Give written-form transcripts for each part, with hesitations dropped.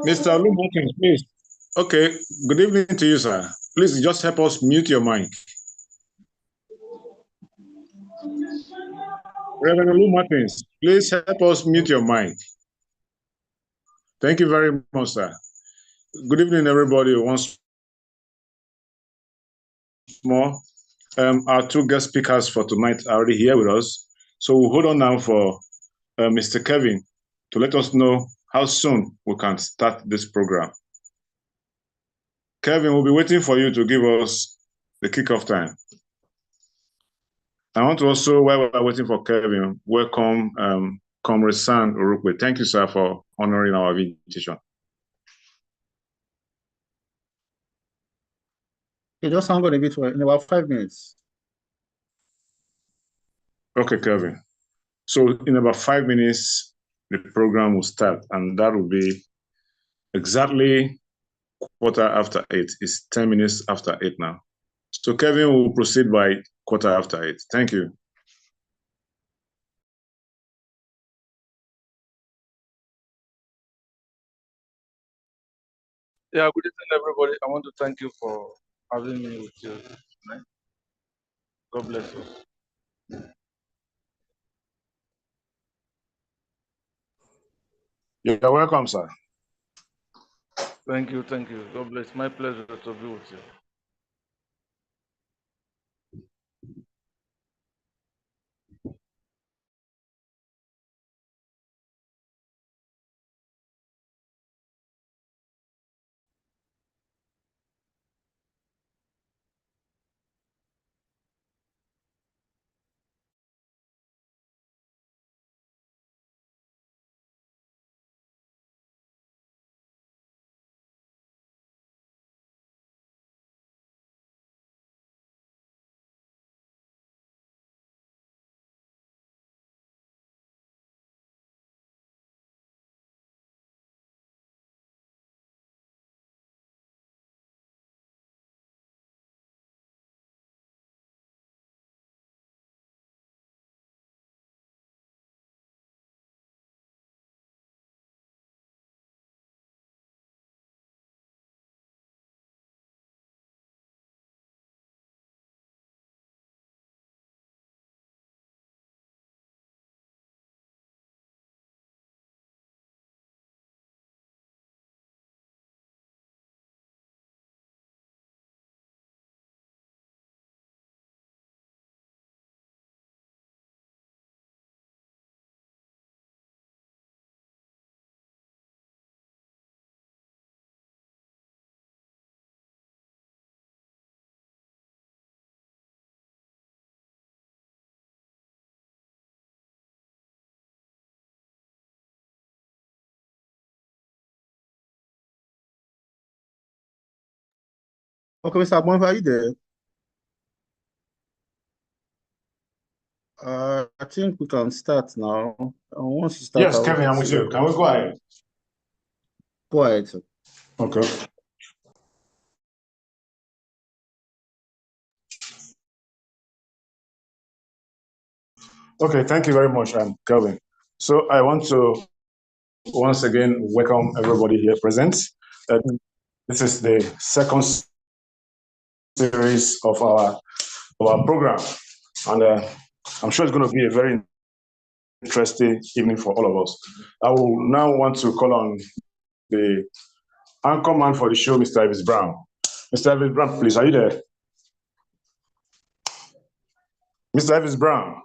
Mr. Lumokin, please. Okay, good evening to you, sir. Please just help us mute your mic. Reverend Lou Martins, please help us mute your mic. Thank you very much, sir. Good evening, everybody. Once more, our two guest speakers for tonight are already here with us. So we'll hold on now for Mr. Kevin to let us know how soon we can start this program. Kevin, we'll be waiting for you to give us the kickoff time. I want to also, while we're waiting for Kevin, welcome Comrade San Urukwe. Thank you, sir, for honoring our invitation. It just hang on a bit in about 5 minutes. Okay, Kevin. So in about 5 minutes, the program will start, and that will be exactly 8:15. It's 10 minutes after 8 now. So Kevin will proceed by 8:15. Thank you. Yeah, good evening, everybody. I want to thank you for having me with you tonight. God bless you. You're welcome, sir. Thank you, thank you. God bless. My pleasure to be with you. Okay, Mr. Abon, are you there? I think we can start now. Once you start, Yes, Kevin, I'm with you. Can we go ahead? Go ahead, sir. Okay. Okay, thank you very much, Kelvin. So I want to once again welcome everybody here present. This is the second series of our program, and I'm sure it's going to be a very interesting evening for all of us. I will now want to call on the anchor man for the show, Mr. Elvis Brown. Mr. Elvis Brown, please, are you there? Mr. Elvis Brown.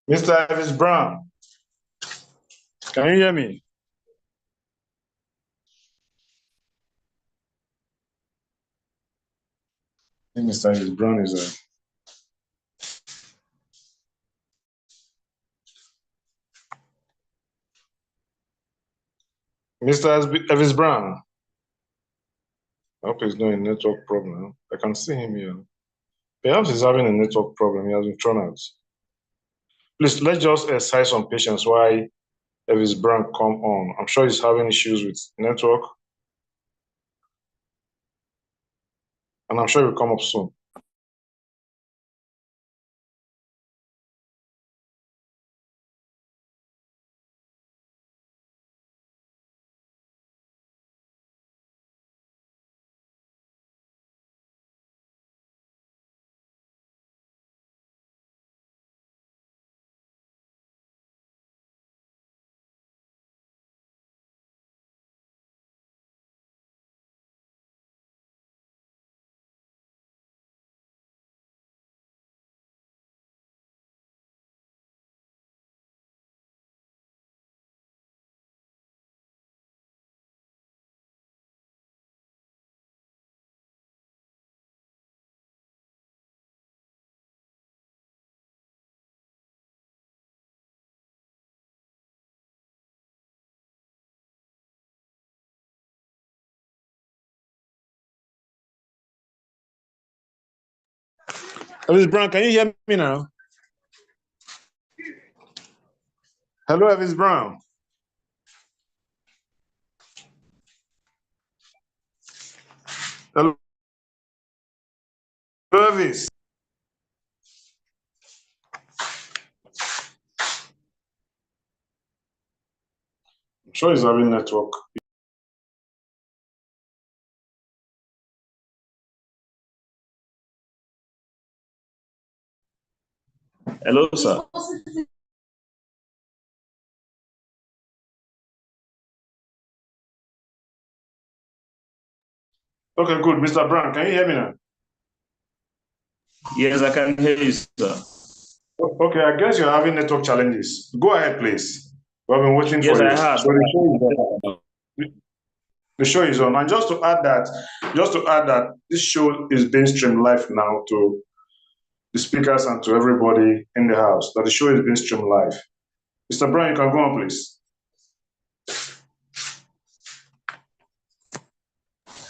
Mr. Elvis Brown, can you hear me? I think Mr. Elvis Brown is Mr. Elvis Brown. I hope he's not a network problem. I can see him here. Perhaps he's having a network problem. He has been thrown out. Please, let's just exercise some patience while Elvis Brown come on. I'm sure he's having issues with network. And I'm sure he'll come up soon. Elvis Brown, can you hear me now? Hello, Elvis Brown. Hello, Elvis. I'm sure he's having network. Hello, sir. Okay, good. Mr. Brown, can you hear me now? Yes, I can hear you, sir. Okay, I guess you're having network challenges. Go ahead, please. We've been waiting for you. Yes, I have. So the show is on. And just to add that this show is being streamed live now to the speakers and to everybody in the house. That the show is being streamed live. Mr. Brown, you can go on, please.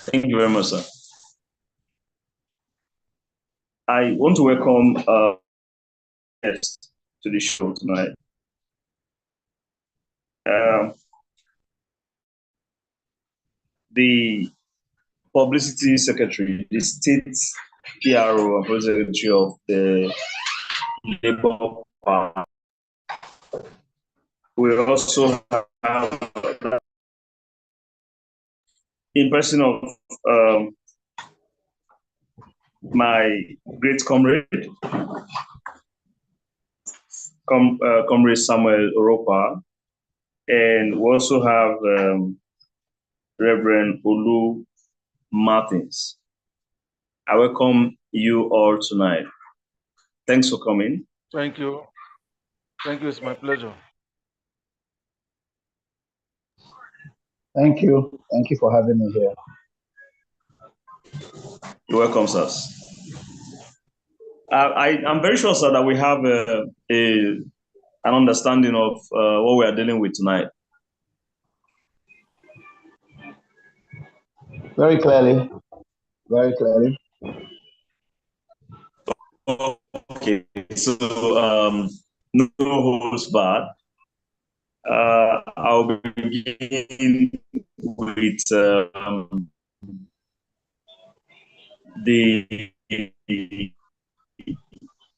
Thank you very much, sir. I want to welcome guests to the show tonight. The publicity secretary, the state PRO and secretary of the Labour Party. We also have in person of my great comrade, Comrade Samuel Oropa, and we also have Reverend Olu Martins. I welcome you all tonight. Thanks for coming. Thank you. Thank you. It's my pleasure. Thank you. Thank you for having me here. You're welcome, sirs. I'm very sure, sir, that we have an understanding of what we are dealing with tonight. Very clearly. Very clearly. Okay, so no holds barred. I'll begin with the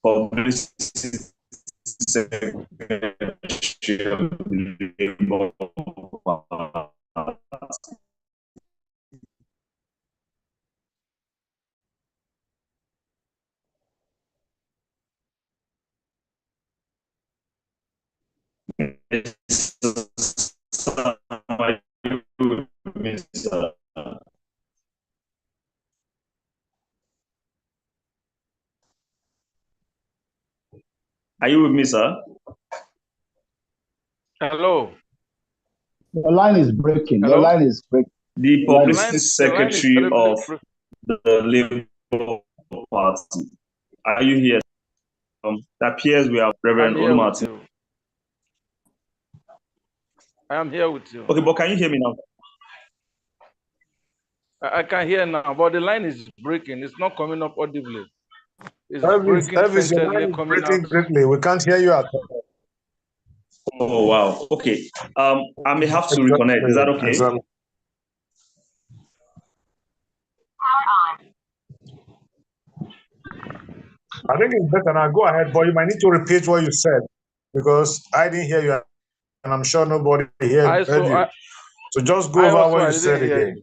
publicity secretary of the Labour Party. Are you with me, sir? Hello. Your line is breaking. Hello? Your line is breaking. The publicity The secretary line of is the Labour Party. Are you here? It appears we have Reverend Olu Martin. I am here with you. Okay, but can you hear me now? I can hear now, but the line is breaking. It's not coming up audibly. is Elvis, breaking Elvis, your sentence line here is coming breaking out. greatly. We can't hear you at all. Oh, wow. Okay. I may have to reconnect. Is that okay? Exactly. I think it's better now. Go ahead, but you might need to repeat what you said because I didn't hear you, and I'm sure nobody heard you. So just go over what you said again.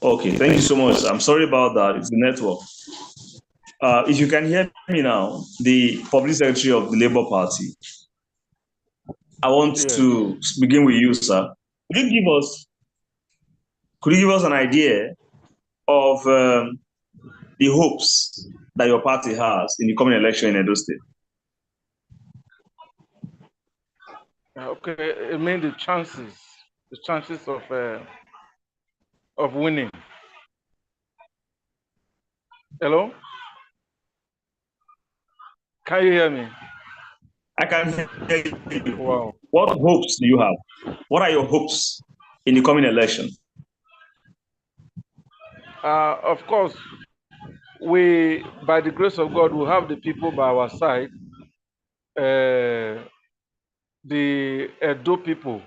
Okay, thank you so much. I'm sorry about that. It's the network. If you can hear me now, the Public Secretary of the Labour Party, I want to begin with you, sir. Could you give us an idea of the hopes that your party has in the coming election in Edo State? Okay, I mean the chances of winning. Hello? Can you hear me? I can hear you. Wow. What hopes do you have? What are your hopes in the coming election? Of course, we, by the grace of God, will have the people by our side. The Edo people,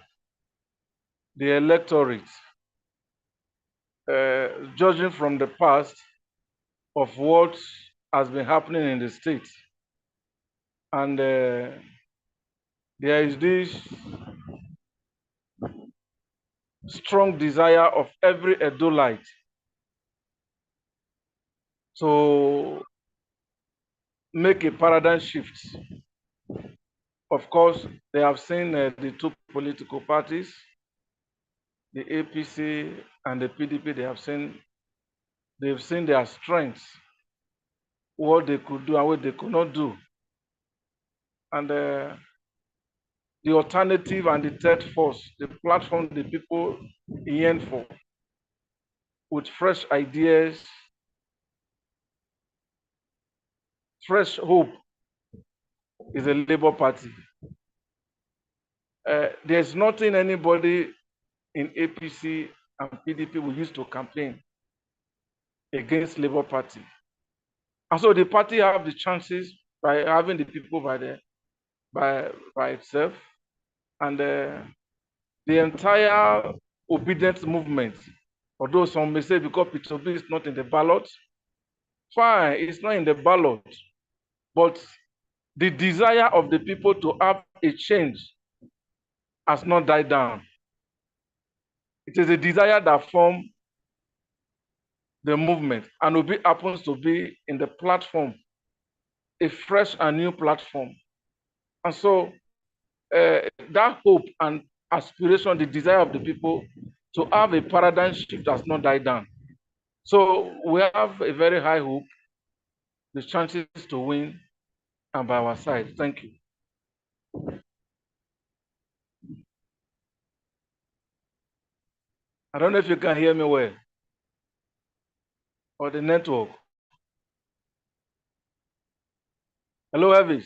the electorate, judging from the past of what has been happening in the state. And there is this strong desire of every Edolite to make a paradigm shift. Of course, they have seen the two political parties, the APC and the PDP. They've seen their strengths, what they could do and what they could not do. And the alternative and the third force, the platform the people yearn for, with fresh ideas, fresh hope, is a Labour Party. There's nothing anybody in APC and PDP will use to campaign against Labour Party. And so the party have the chances by having the people by itself, and the entire obedience movement, although some may say because P2B is not in the ballot, fine, it's not in the ballot, but the desire of the people to have a change has not died down. It is a desire that forms the movement, and Obi happens to be in the platform, a fresh and new platform. And so that hope and aspiration, the desire of the people to have a paradigm shift has not died down. So we have a very high hope, the chances to win are by our side. Thank you. I don't know if you can hear me well, or the network. Hello, Elvis.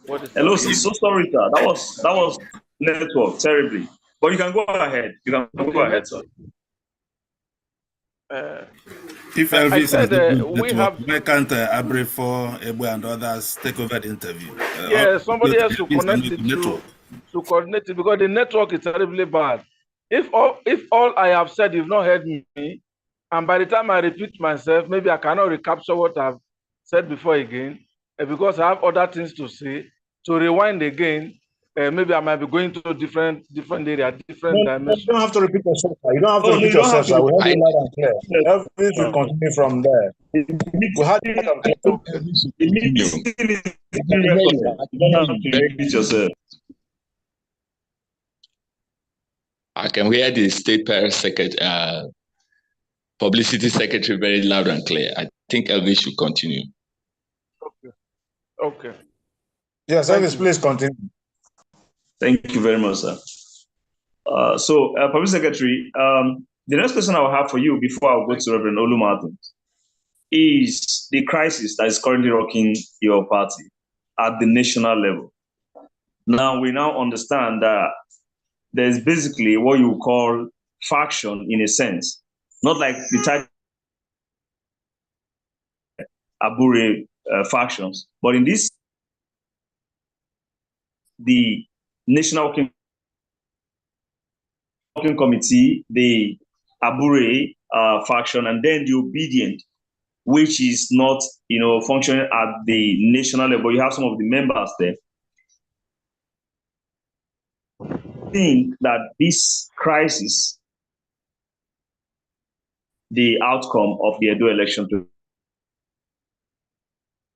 Hello, so sorry, sir. That was network terribly. But you can go ahead. You can go ahead, sir. If Elvis said, has a good we network, have- why can't Abrefo, Ebu, and others take over the interview? Yeah, somebody has to Elvis connect and it network. to coordinate it, because the network is terribly bad. If all I have said, you've not heard me, and by the time I repeat myself, maybe I cannot recapture what I've said before again, because I have other things to say. To rewind again, maybe I might be going to a different area, different dimension. You don't have to repeat yourself, sir. You don't have to repeat you don't yourself, have to sir. We heard you repeat. loud and clear. Elvis will continue from there. We had you loud and clear. The meeting is being recorded. You don't have to repeat yourself. I can hear the state publicity secretary very loud and clear. I think Elvis should continue. Okay. Yes, Elvis, please continue. Thank you very much, sir. So, Public Secretary, the next question I will have for you before I go to Reverend Olu Martins is the crisis that is currently rocking your party at the national level. Now, we now understand that there's basically what you call faction, in a sense, not like the type Abure factions. But in this, the National Working Committee, the Abure faction, and then the Obedient, which is not, functioning at the national level. You have some of the members there. I think that this crisis, the outcome of the EDO election,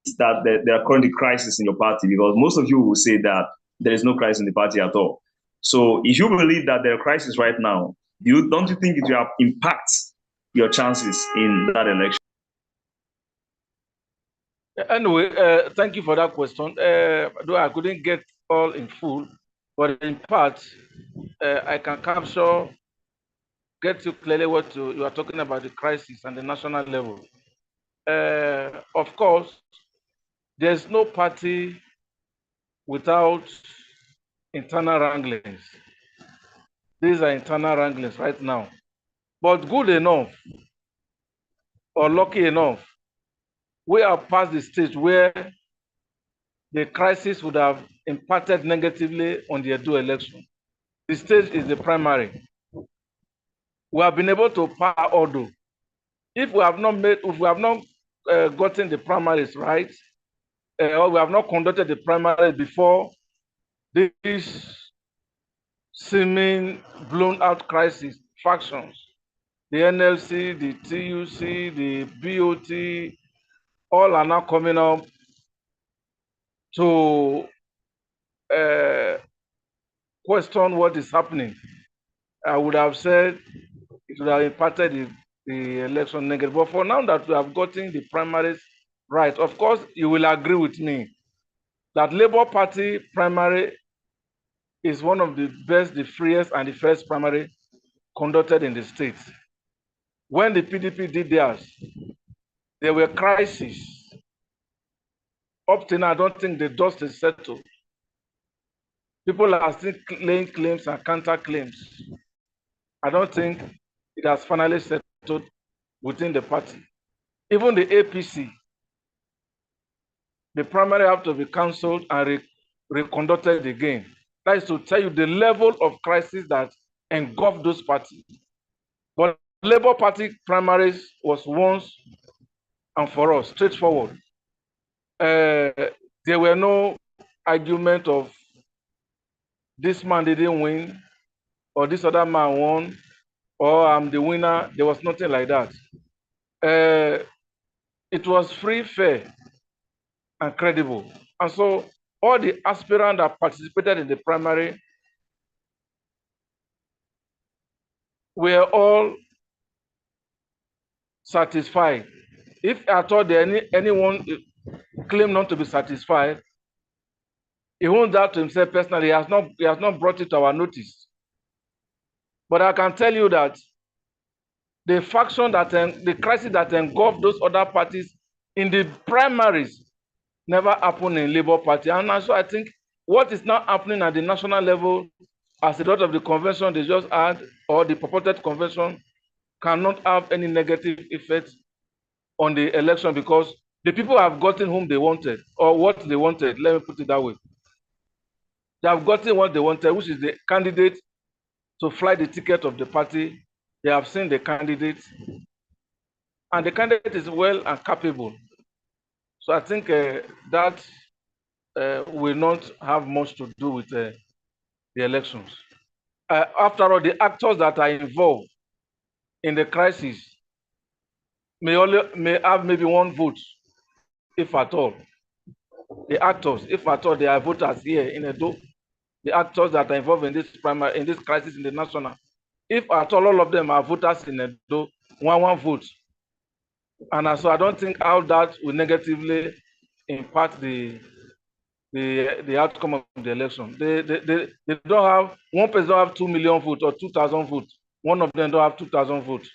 is that there are currently crisis in your party, because most of you will say that there is no crisis in the party at all. So if you believe that there are crises right now, don't you think it will impact your chances in that election? Anyway, thank you for that question. Though I couldn't get all in full, but in part, I can get you clearly what you are talking about, the crisis and the national level. Of course, there's no party without internal wranglings. These are internal wranglings right now. But good enough or lucky enough, we are past the stage where the crisis would have impacted negatively on the EDO election. The stage is the primary. We have been able to power order. If we have not gotten the primaries right, or we have not conducted the primaries before this seeming blown out crisis factions, the NLC, the TUC, the BOT, all are now coming up to question what is happening. I would have said it would have impacted the election negative. But for now that we have gotten the primaries right, of course, you will agree with me that Labour Party primary is one of the best, the freest, and the first primary conducted in the state. When the PDP did theirs, there were crises. Up to now, I don't think the dust is settled. People are still laying claims and counter claims. I don't think it has finally settled within the party. Even the APC, the primary have to be cancelled and reconducted again. That is to tell you the level of crisis that engulfed those parties. But Labour Party primaries was once and for all straightforward. There were no argument of this man didn't win, or this other man won, or I'm the winner. There was nothing like that. It was free, fair, and credible. And so all the aspirants that participated in the primary were all satisfied. If at all anyone claim not to be satisfied, he owns that to himself personally. He has not brought it to our notice. But I can tell you that the faction the crisis that engulfed those other parties in the primaries never happened in Labour Party. And so I think what is now happening at the national level, as a lot of the convention they just had, or the purported convention, cannot have any negative effect on the election, because the people have gotten whom they wanted, or what they wanted. Let me put it that way. They have gotten what they wanted, which is the candidate to fly the ticket of the party. They have seen the candidate, and the candidate is well and capable. So I think that will not have much to do with the elections. After all, the actors that are involved in the crisis may have maybe one vote, if at all. The actors, if at all, they are voters here in Edo. The actors that are involved in this crisis in the national, if at all of them are voters in Edo, one vote. And so I don't think how that will negatively impact the outcome of the election. They don't have, one person don't have 2 million votes or 2,000 votes. One of them don't have 2,000 votes.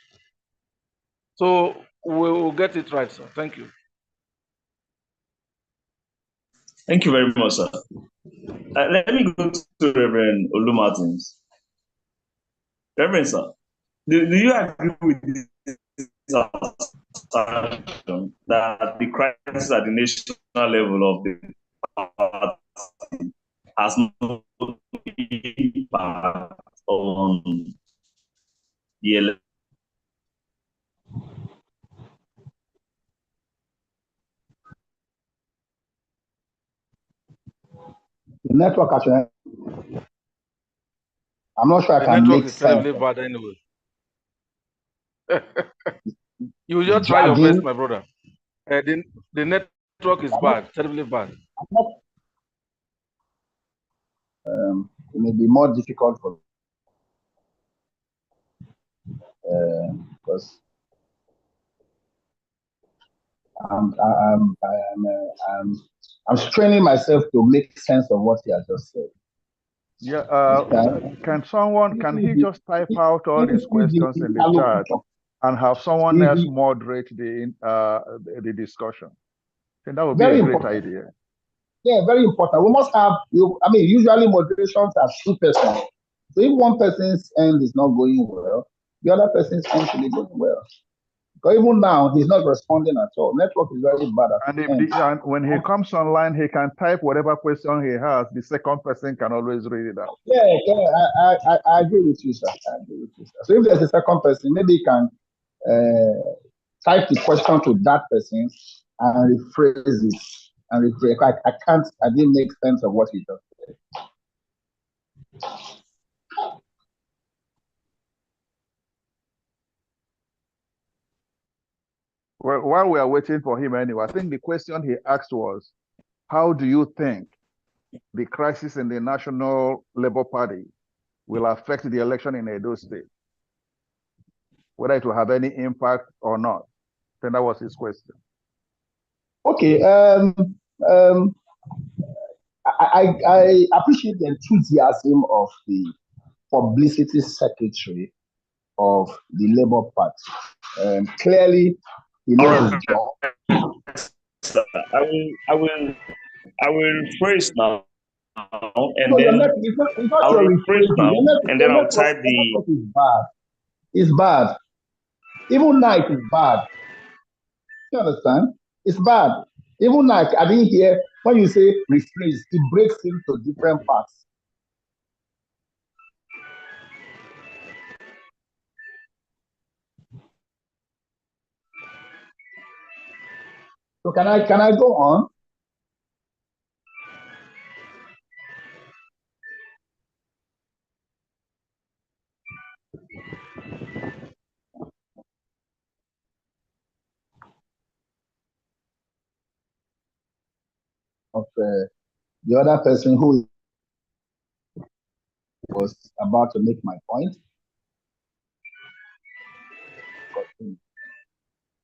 So we will get it right, sir. Thank you. Thank you very much, sir. Let me go to Reverend Olu Martins. Reverend, sir, do you agree with assertion that the crisis at the national level of the party has no impact on the election. The network actually, I'm not sure I The can network make is sense. terribly bad anyway. You just try your Dragging. best, my brother. The network is bad, terribly bad. It may be more difficult for because I'm straining myself to make sense of what he has just said. Yeah, can he just type out all these questions in the chat and have someone else moderate the discussion? I think that would be a great idea. Yeah, very important. We must have, usually moderations are 2%. So if one person's end is not going well, the other person's end should be going well. Because even now, he's not responding at all. Network is very bad. And when he comes online, he can type whatever question he has. The second person can always read it out. Yeah, I agree with you, sir. I agree with you, sir. So if there's a second person, maybe he can type the question to that person and rephrase it. I didn't make sense of what he just said. Well, while we are waiting for him anyway, I think the question he asked was, how do you think the crisis in the National Labour Party will affect the election in Edo State? Whether it will have any impact or not. I think that was his question. Okay. I appreciate the enthusiasm of the publicity secretary of the Labour Party. Clearly, he knows his job. I will rephrase now, and No, then I'll rephrase now, and then I'll type the. It's bad. Even now it is bad. You understand? It's bad. Even now, I didn't hear when you say rephrase, it breaks into different parts. So can I go on? Of the other person who was about to make my point,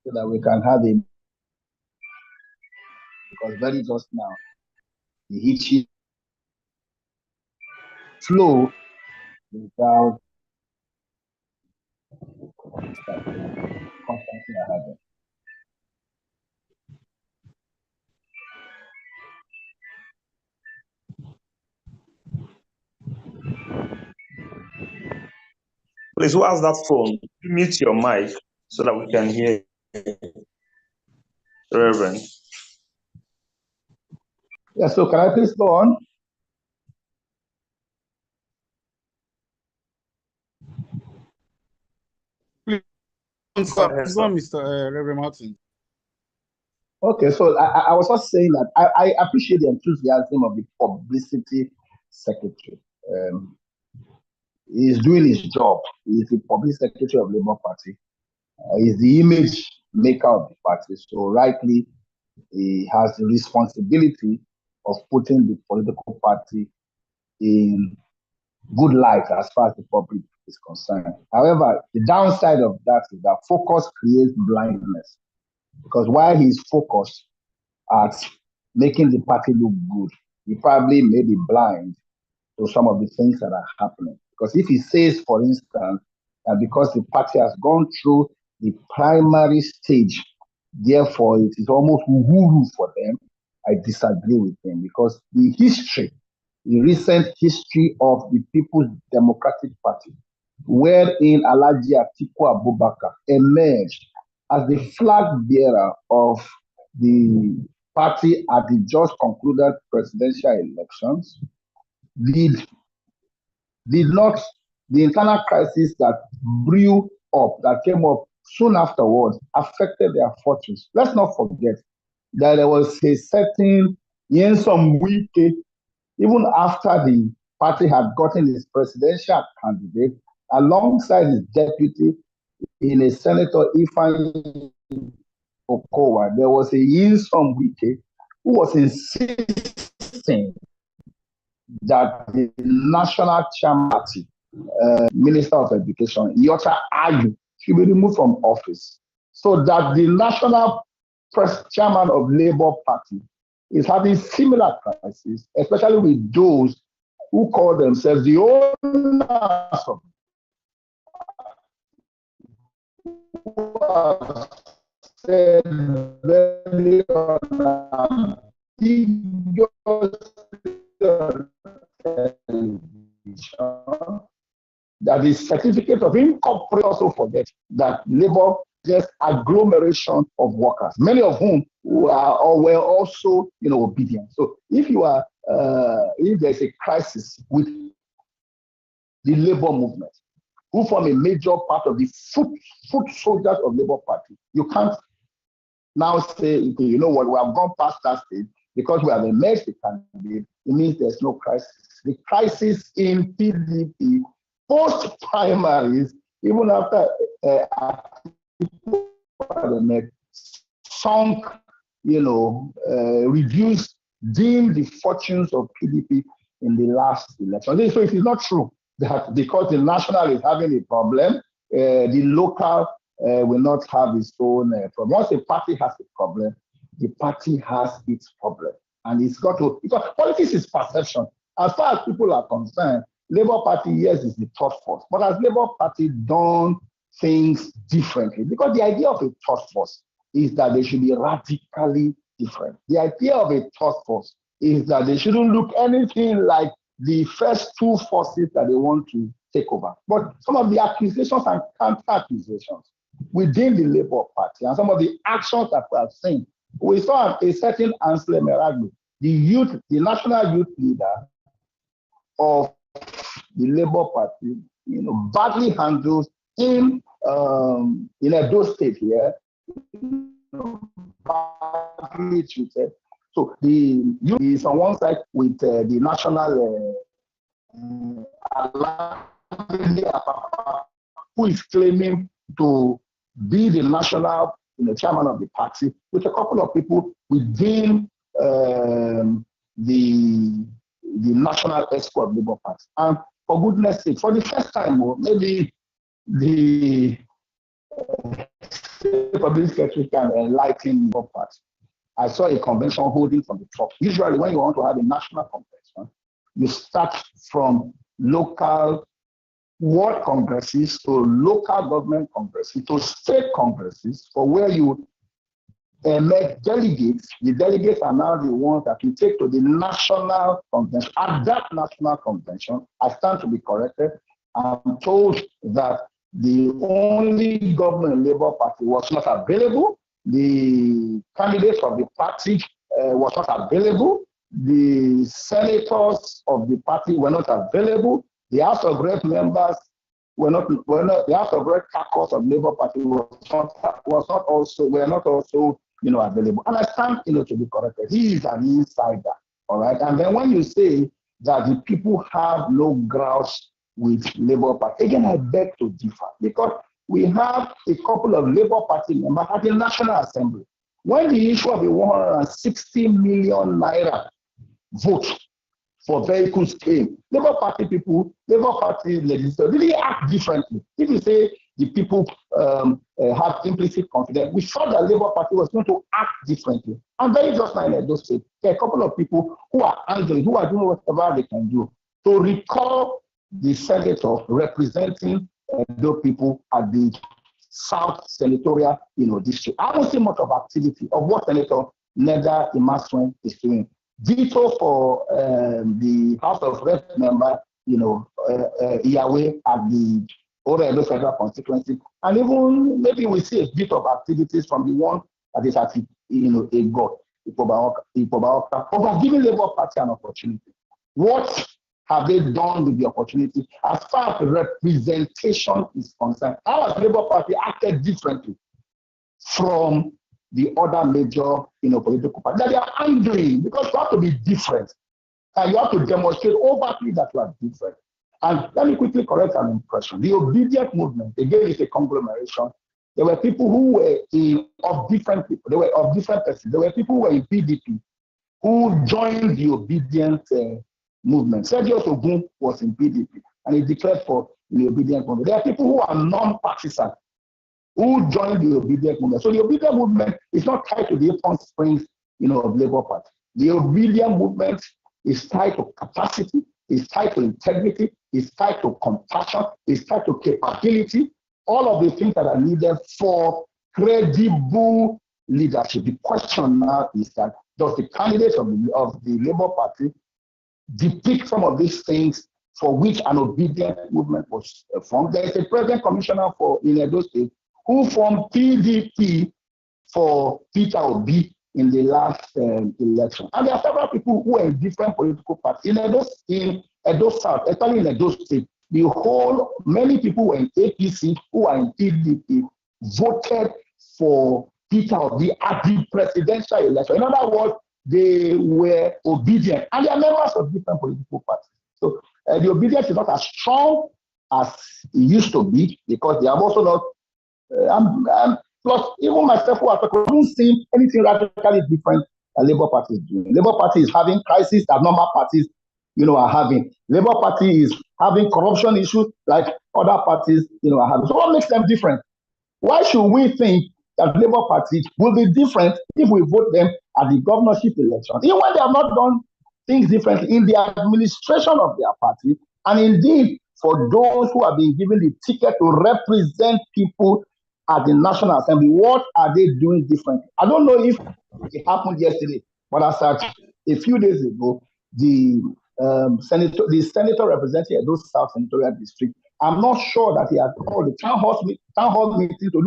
so that we can have him, because very just now the hitchy flow without constantly having. Please, who has that phone? Mute your mic so that we can hear Reverend. Yeah, so can I please go on? Go on, Mr. Reverend Martin. Okay, so I was just saying that I appreciate the enthusiasm of the publicity secretary. He's doing his job. He's the public secretary of Labour Party. He's the image maker of the party. So rightly, he has the responsibility of putting the political party in good light as far as the public is concerned. However, the downside of that is that focus creates blindness. Because while he's focused at making the party look good, he probably may be blind to some of the things that are happening. Because if he says, for instance, that because the party has gone through the primary stage, therefore it is almost woo-woo for them, I disagree with him. Because the recent history of the People's Democratic Party, wherein Alhaji Atiku Abubakar emerged as the flag bearer of the party at the just concluded presidential elections, did not the internal crisis that blew up, that came up soon afterwards, affected their fortunes. Let's not forget that there was a certain Nyesom Wike, even after the party had gotten its presidential candidate, alongside his deputy in a Senator Ifeanyi Okowa, there was a Nyesom Wike who was insisting that the national chairman, Minister of Education, Yota Ayu, should be removed from office, so that the national chairman of Labour Party is having similar crises, especially with those who call themselves the owners of said very that the certificate of incorporation also forget that labor just agglomeration of workers, many of whom were also obedient. So if you are if there's a crisis with the labor movement, who form a major part of the foot soldiers of Labour Party, you can't now say, okay, you know what, we have gone past that stage because we have emerged the candidate. It means there's no crisis. The crisis in PDP post-primaries, even after sunk, reduced, dimmed the fortunes of PDP in the last election. So it is not true that because the national is having a problem, the local will not have its own problem. Once a party has a problem, the party has its problem. And it's got to, because politics is perception. As far as people are concerned, Labour Party, yes, is the third force. But has Labour Party done things differently? Because the idea of a third force is that they should be radically different. The idea of a third force is that they shouldn't look anything like the first two forces that they want to take over. But some of the accusations and counter-accusations within the Labour Party and some of the actions that we have seen, we saw a certain Ansel Meragbe, the national youth leader of the Labour Party, badly handled in Edo State here, badly treated. So the youth is on one side with the national who is claiming to be the national chairman of the party, with a couple of people within the national escort of Labour Party. And for goodness sake, for the first time, maybe the public secretary can enlighten Labour Party. I saw a convention holding from the top. Usually when you want to have a national convention, you start from local ward congresses to local government congresses to state congresses, for where you elect delegates. The delegates are now the ones that you take to the national convention. At that national convention, I stand to be corrected, I'm told that the only government Labour Party was not available. The candidates of the party was not available. The senators of the party were not available. The House of Rep members were not the House of Rep caucus of Labour Party were not also available. And I stand to be corrected. He is an insider, all right. And then when you say that the people have no grouse with Labour Party, again I beg to differ, because we have a couple of Labour Party members at the National Assembly. When the issue of the 160 million naira vote for vehicles came, Labour Party people, Labour Party legislators, really act differently. If you say the people have implicit confidence, we saw that Labour Party was going to act differently. And very just now in Edo State, there are a couple of people who are angry, who are doing whatever they can do to recall the senator representing Edo people at the South Senatorial district. I don't see much of activity of what Senator Neda Imaswen is doing. Ditto for the House of Rep member, Yahweh at the over the federal constituency, and even maybe we see a bit of activities from the one that is at EDO, over giving Labour Party an opportunity. What have they done with the opportunity as far as representation is concerned? How has Labour Party acted differently from the other major political parties that they are angry because you have to be different and you have to demonstrate overtly that you are different? And let me quickly correct an impression. The obedient movement, again, is a conglomeration. There were people who were of different people. They were of different persons. There were people who were in PDP who joined the obedient movement. Sergio Ogun was in PDP and he declared for the obedient movement. There are people who are non-partisan who joined the obedient movement. So the obedient movement is not tied to the Apron Springs, of Labour Party. The obedient movement is tied to capacity, is tied to integrity, is tied to compassion, is tied to capability, all of the things that are needed for credible leadership. The question now is that does the candidates of the Labour Party depict some of these things for which an obedient movement was formed? There is a present commissioner in Edo State who formed PDP for Peter Obi in the last election. And there are several people who are in different political parties. In Edo South, especially in Edo State, many people who are in APC, who are in PDP, voted for Peter Obi at the presidential election. In other words, they were obedient, and they are members of different political parties. So the obedience is not as strong as it used to be because they have also not. Plus, even myself, who I haven't seen anything radically different that Labour Party is doing. Labour Party is having crises that normal parties, are having. Labour Party is having corruption issues like other parties, are having. So what makes them different? Why should we think that Labour Party will be different if we vote them at the governorship election, even when they have not done things differently in the administration of their party, and indeed for those who have been given the ticket to represent people at the National Assembly, what are they doing differently? I don't know if it happened yesterday, but as such, a few days ago, the senator representing Edo South Senatorial District, I'm not sure that he had called the town hall meeting to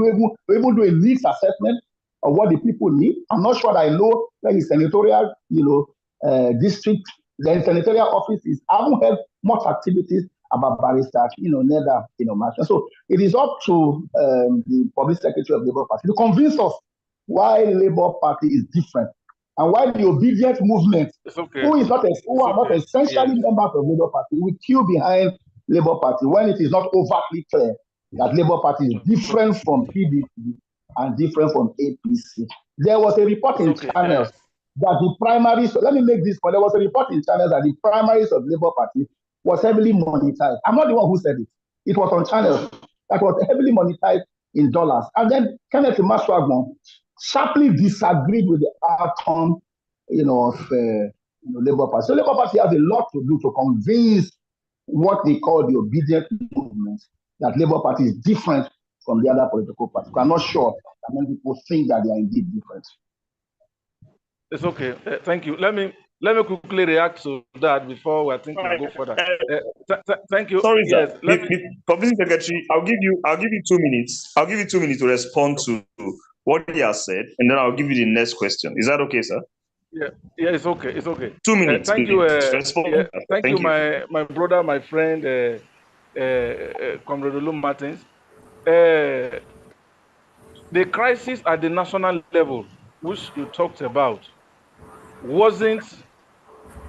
even do a needs assessment of what the people need. I'm not sure that I know where his senatorial, district, the senatorial office is. I haven't heard much activities about barristers, neither, So it is up to the public secretary of Labour Party to convince us why Labour Party is different and why the obedient movement, who are not essentially members of Labour Party, will queue behind Labour Party when it is not overtly clear that Labour Party is different from PDP and different from APC. There was a report in channels that the primaries, let me make this point, there was a report in channels that the primaries of Labour Party was heavily monetized. I'm not the one who said it. It was on channels that was heavily monetized in dollars. And then Kenneth Maswagman sharply disagreed with the outcome, of Labour Party. So Labour Party has a lot to do to convince what they call the obedient movement that Labour Party is different from the other political parties. I'm not sure that many people think that they are indeed different. It's okay. Thank you. Let me quickly react to that before I think we'll go further. Thank you. Sorry, yes, sir. The Public Secretary, I'll give you 2 minutes. I'll give you 2 minutes to respond to what he has said, and then I'll give you the next question. Is that okay, sir? Yeah, it's okay. It's okay. 2 minutes. Thank you. Thank you, you, my brother, my friend, Comrade Olu Martins. The crisis at the national level, which you talked about, wasn't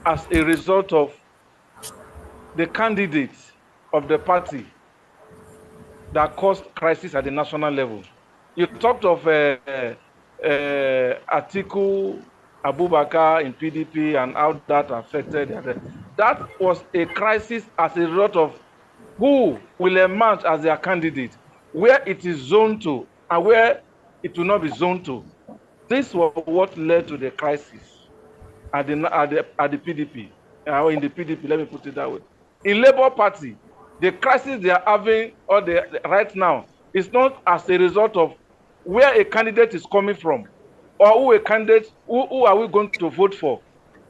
as a result of the candidates of the party that caused crisis at the national level. You talked of Atiku Abubakar in PDP and how that affected. That was a crisis as a result of who will emerge as their candidate, where it is zoned to and where it will not be zoned to. This was what led to the crisis at the PDP, or in the PDP, let me put it that way. In Labour Party, the crisis they are having right now is not as a result of where a candidate is coming from, or who are we going to vote for.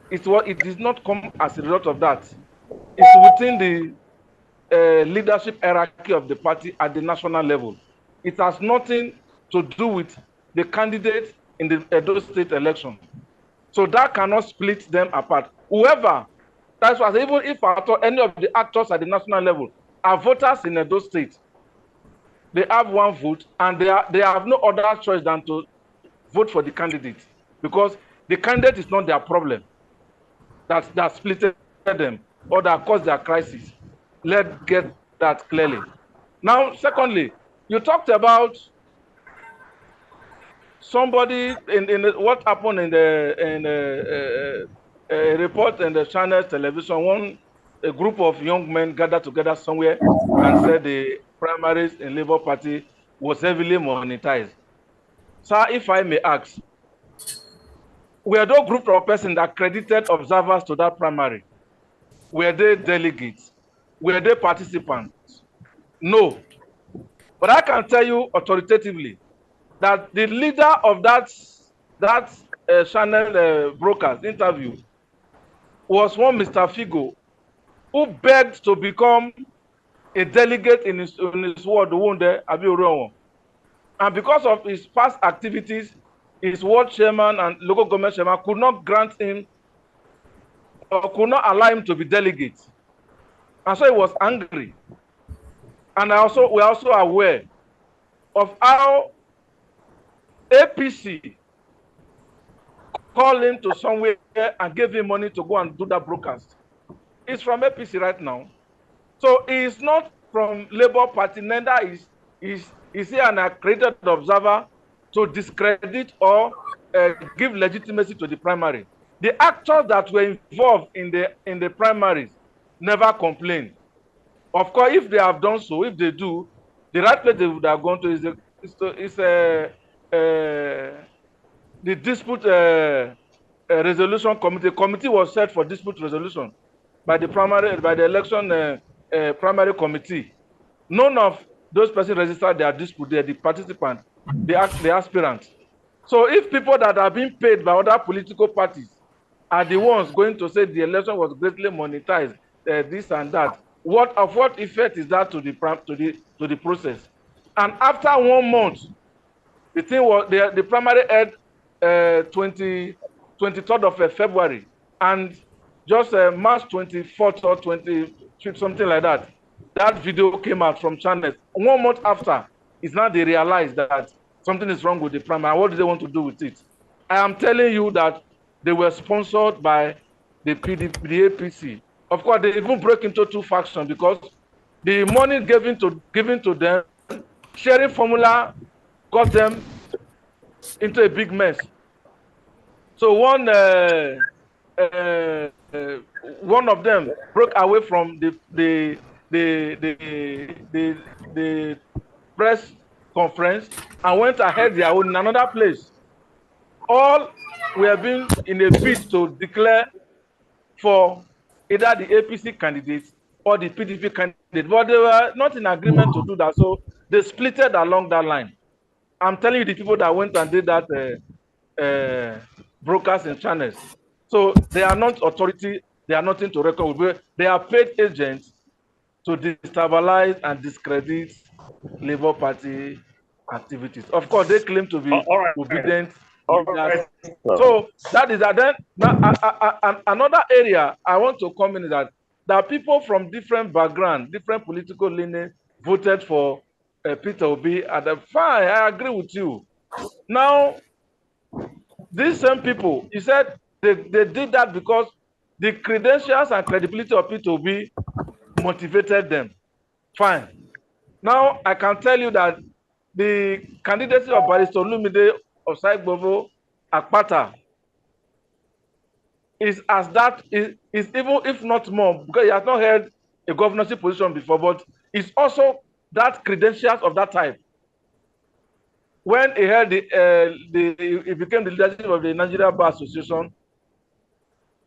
It did not come as a result of that. It's within leadership hierarchy of the party at the national level. It has nothing to do with the candidate in the Edo State election. So that cannot split them apart. Whoever, that's why even if any of the actors at the national level are voters in Edo State, they have one vote and they have no other choice than to vote for the candidate, because the candidate is not their problem that split them or that caused their crisis. Let's get that clearly. Now, secondly, you talked about somebody in what happened in the report in the channel television. A group of young men gathered together somewhere and said the primaries in Labour Party was heavily monetized. Sir, if I may ask, were those group of persons that credited observers to that primary? Were they delegates? Were they participants? No. But I can tell you authoritatively that the leader of that channel brokers interview was one Mr. Figo, who begged to become a delegate in his ward, and because of his past activities, his ward chairman and local government chairman could not grant him or could not allow him to be delegate. And so he was angry. And we're also aware of how APC called him to somewhere and gave him money to go and do that broadcast. He's from APC right now. So he is not from Labour Party, neither is he an accredited observer to discredit or give legitimacy to the primary. The actors that were involved in the primaries never complained. Of course, if they have done so, if they do, the right place they would have gone to is the dispute resolution committee. Committee was set for dispute resolution by the election primary committee. None of those persons registered their dispute. They're the participant, the aspirant. So if people that are being paid by other political parties are the ones going to say the election was greatly monetized, this and that, what effect is that to the process? And after 1 month, the thing was the primary held 23rd of February, and just March 24th or 25th, something like that, that video came out from channels. 1 month after, it's now they realize that something is wrong with the primary. What do they want to do with it? I am telling you that they were sponsored by the APC. Of course, they even broke into two factions because the money given to them, sharing formula got them into a big mess. So one of them broke away from the press conference and went ahead their own in another place. All were being in a bid to declare for either the APC candidates or the PDP candidate, but they were not in agreement to do that, so they splitted along that line. I'm telling you, the people that went and did that brokers and channels, so they are not authority, they are nothing to record with. They are paid agents to destabilize and discredit Labour Party activities. Of course, they claim to be obedient. So that is that. Then another area I want to comment is that people from different backgrounds, different political lineage voted for Peter Obi. Fine, I agree with you. Now, these same people, he said they did that because the credentials and credibility of Peter Obi motivated them. Fine. Now, I can tell you that the candidacy of Barrister Olumide Osaigbovo Akpata is even if not more, because he has not held a governorship position before, but it's also that credentials of that type. When he held he became the leadership of the Nigeria Bar Association,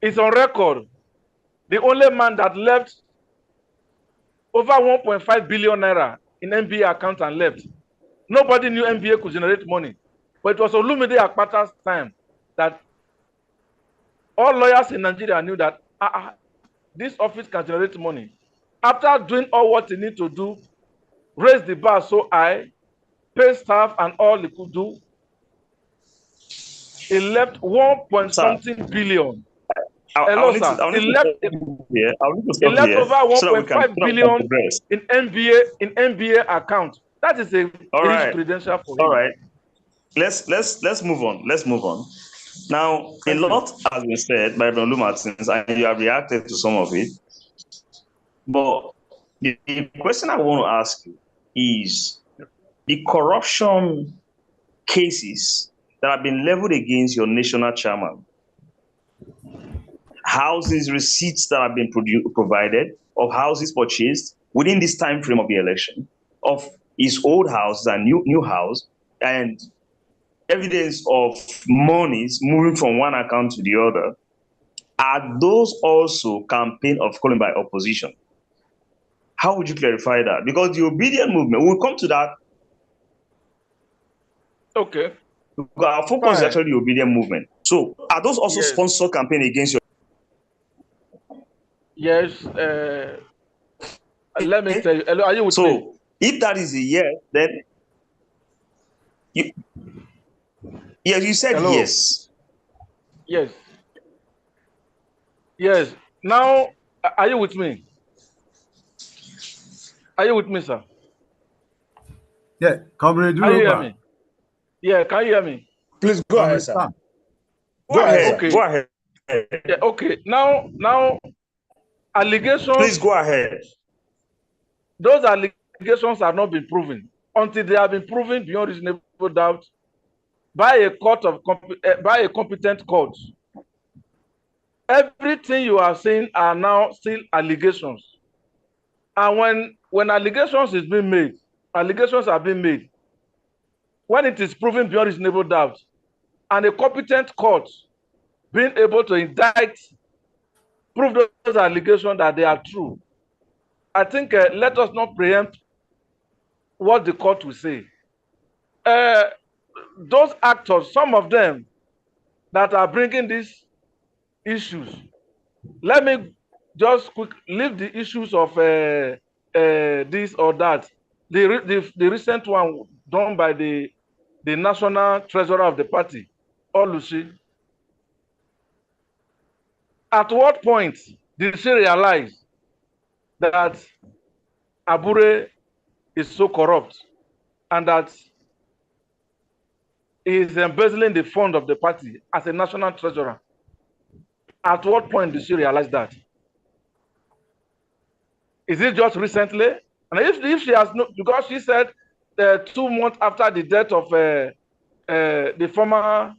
it's on record. The only man that left over 1.5 billion naira in MBA account and left. Nobody knew MBA could generate money. But it was Olumide Akpata's time that all lawyers in Nigeria knew that this office can generate money. After doing all what he need to do, raise the bar so high, pay staff and all he could do, he left 1 Sir, something billion. I'll Hello, need sir. to He left here. I'll need to he stop left here over so that we can 1.5 billion progress. in NBA account. That is a All rich right. credential for All him. right. Let's move on. Let's move on. Now, a lot has been said by Reverend Martins, and you have reacted to some of it. But the question I want to ask you is the corruption cases that have been leveled against your national chairman, houses receipts that have been provided of houses purchased within this time frame of the election, of his old house and new house, and evidence of monies moving from one account to the other, are those also campaign of calling by opposition? How would you clarify that? Because the obedient movement, we'll come to that. Okay. Our focus is actually the obedient movement. So are those also sponsored campaign against your? Yes. Let me tell you. Hello, are you with me? So if that is a yes, then you said Hello. yes. Yes. Yes. Now, are you with me? Are you with me, sir? Yeah, Comrade Can you hear Yoruba. me? Yeah, can you hear me? Please go ahead, sir. Go ahead. Okay. Go ahead. Yeah, okay. Now, allegations. Please go ahead. Those allegations have not been proven until they have been proven beyond reasonable doubt by a competent court. Everything you are saying are now still allegations. And when allegations are being made, when it is proven beyond reasonable doubt, and a competent court being able to prove those allegations that they are true, I think let us not preempt what the court will say. Those actors, some of them that are bringing these issues, let me just leave the issues of this or that. The recent one done by the national treasurer of the party, Olusi. At what point did she realize that Abure is so corrupt and that he is embezzling the fund of the party as a national treasurer? At what point did she realize that? Is it just recently? And if she has no, because she said 2 months after the death of the former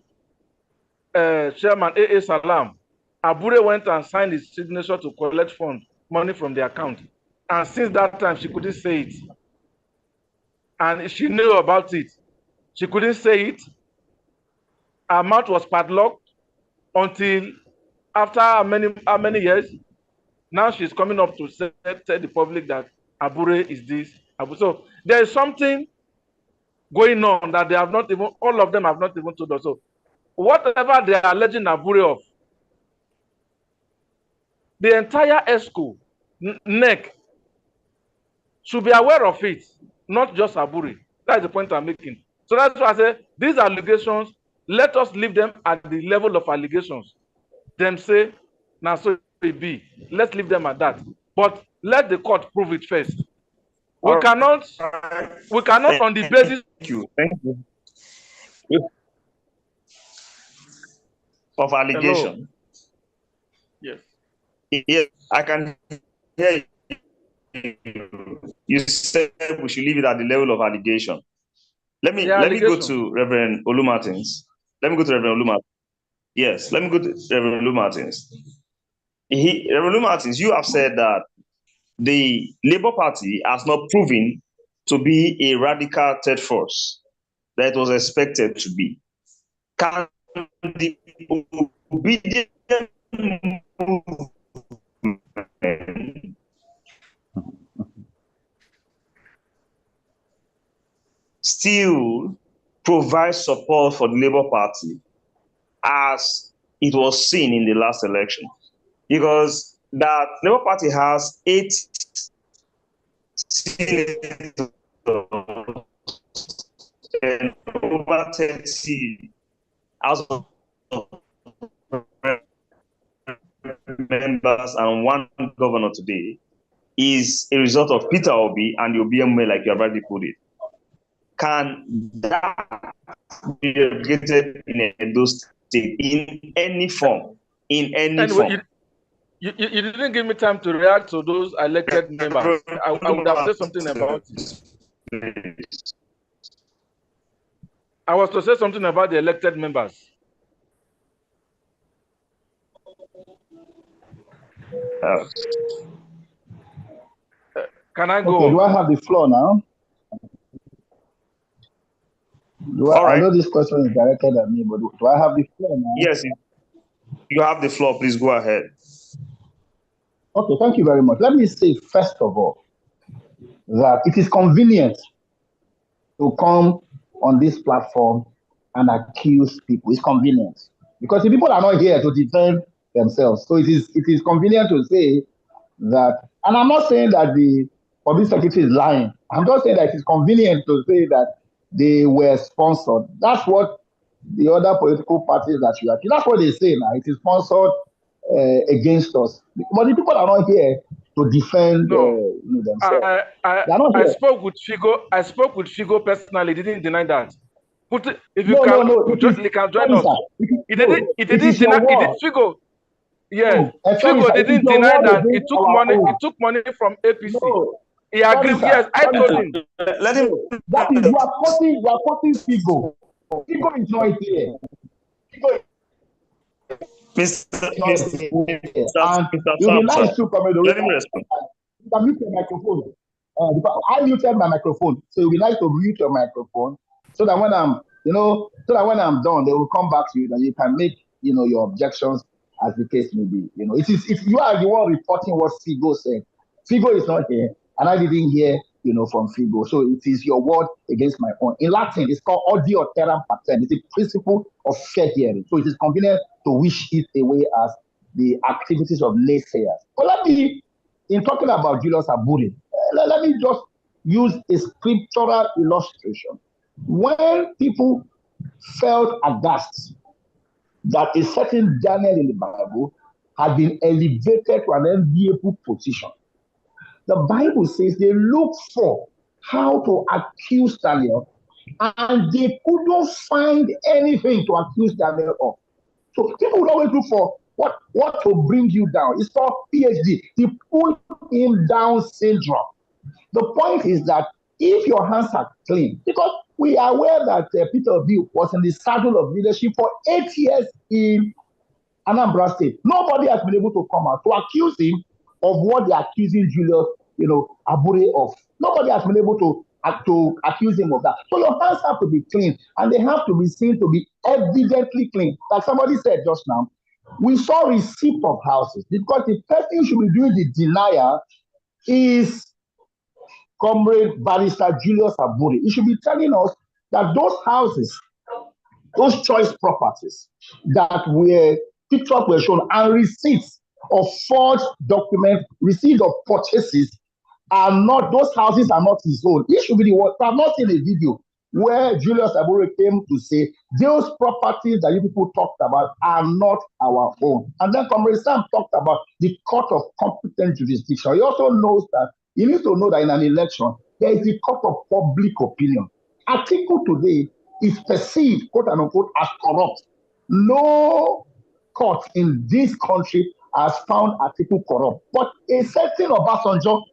chairman AA Salam, Abure went and signed his signature to collect money from the account. And since that time, she couldn't say it. And she knew about it. She couldn't say it. Her mouth was padlocked until after how many years? Now she's coming up to tell the public that Abure is this. So there is something going on that they have not even, all of them have not even told us. So whatever they are alleging Abure of, the entire ESCO, NEC, should be aware of it, not just Abure. That's the point I'm making. So that's why I say these allegations, let us leave them at the level of allegations. Them say, now so it be. Let's leave them at that. But let the court prove it first. We cannot on the basis. Thank you. Of allegation. Hello? Yes. Yes, I can hear you. You said we should leave it at the level of allegation. Let me go to Reverend Olumartins. Yes, let me go to Reverend Olumartins. Reverend Olumartins, you have said that the Labour Party has not proven to be a radical third force that it was expected to be. Can the obedient movement still provide support for the Labour Party as it was seen in the last election? Because that Labour Party has 8 senators and over 30 House of members and one governor today is a result of Peter Obi and the OBMA, like you have already put it. Can that be replicated in Edo State in any form? In any form? You didn't give me time to react to those elected members. I would have said something about it. I was to say something about the elected members. Can I go? Okay, do I have the floor now? I know this question is directed at me, but do I have the floor now? Yes, you have the floor. Please go ahead. Okay, thank you very much. Let me say, first of all, that it is convenient to come on this platform and accuse people. It's convenient because the people are not here to defend themselves. So it is convenient to say that, and I'm not saying that the public secretary is lying. I'm just saying that it is convenient to say that they were sponsored. That's what the other political parties that you are, that's what they say now. It is sponsored against us. But the people are not here to defend themselves. I spoke with Figo personally. He didn't deny that. If you can join us. He didn't deny. Figo. Yeah, Figo didn't deny that he took money. He took money from APC. No. He agreed. Yes, I told him. Let him. That is, you are quoting Figo. Figo is not here. Mr. And you'll be nice to come in the room. Let him respond. You can mute your microphone. I muted my microphone, so it'll be nice to mute your microphone so that when I'm done, they will come back to you and you can make your objections as the case may be. It is if you are the one reporting what Figo said. Figo is not here, and I didn't hear from Figo. So it is your word against my own. In Latin, it's called audio terram patent. It's a principle of fair hearing. So it is convenient to wish it away as the activities of naysayers. But let me, in talking about Julius Aburi, let me just use a scriptural illustration. When people felt aghast that a certain Daniel in the Bible had been elevated to an enviable position, the Bible says they looked for how to accuse Daniel, and they couldn't find anything to accuse Daniel of. So people would always look for what to bring you down. It's called PhD, the pull him down syndrome. The point is that if your hands are clean, because we are aware that Peter Obi was in the saddle of leadership for 8 years in Anambra State. Nobody has been able to come out to accuse him of what they are accusing Julius, Abure of. Nobody has been able to accuse him of that. So your hands have to be clean, and they have to be seen to be evidently clean. Like somebody said just now, we saw receipt of houses because the person who should be doing the denial is Comrade Barrister Julius Abure. He should be telling us that those houses, those choice properties that pictures were shown and receipts of forged documents, receipts of purchases are not, those houses are not his own. He should be the one. I have not seen a video where Julius Abure came to say those properties that you people talked about are not our own. And then Comrade Sam talked about the court of competent jurisdiction. He also knows that you need to know that in an election, there is the court of public opinion. Article today is perceived, quote unquote, as corrupt. No court in this country has found Atiku corrupt. But a certain Obasanjo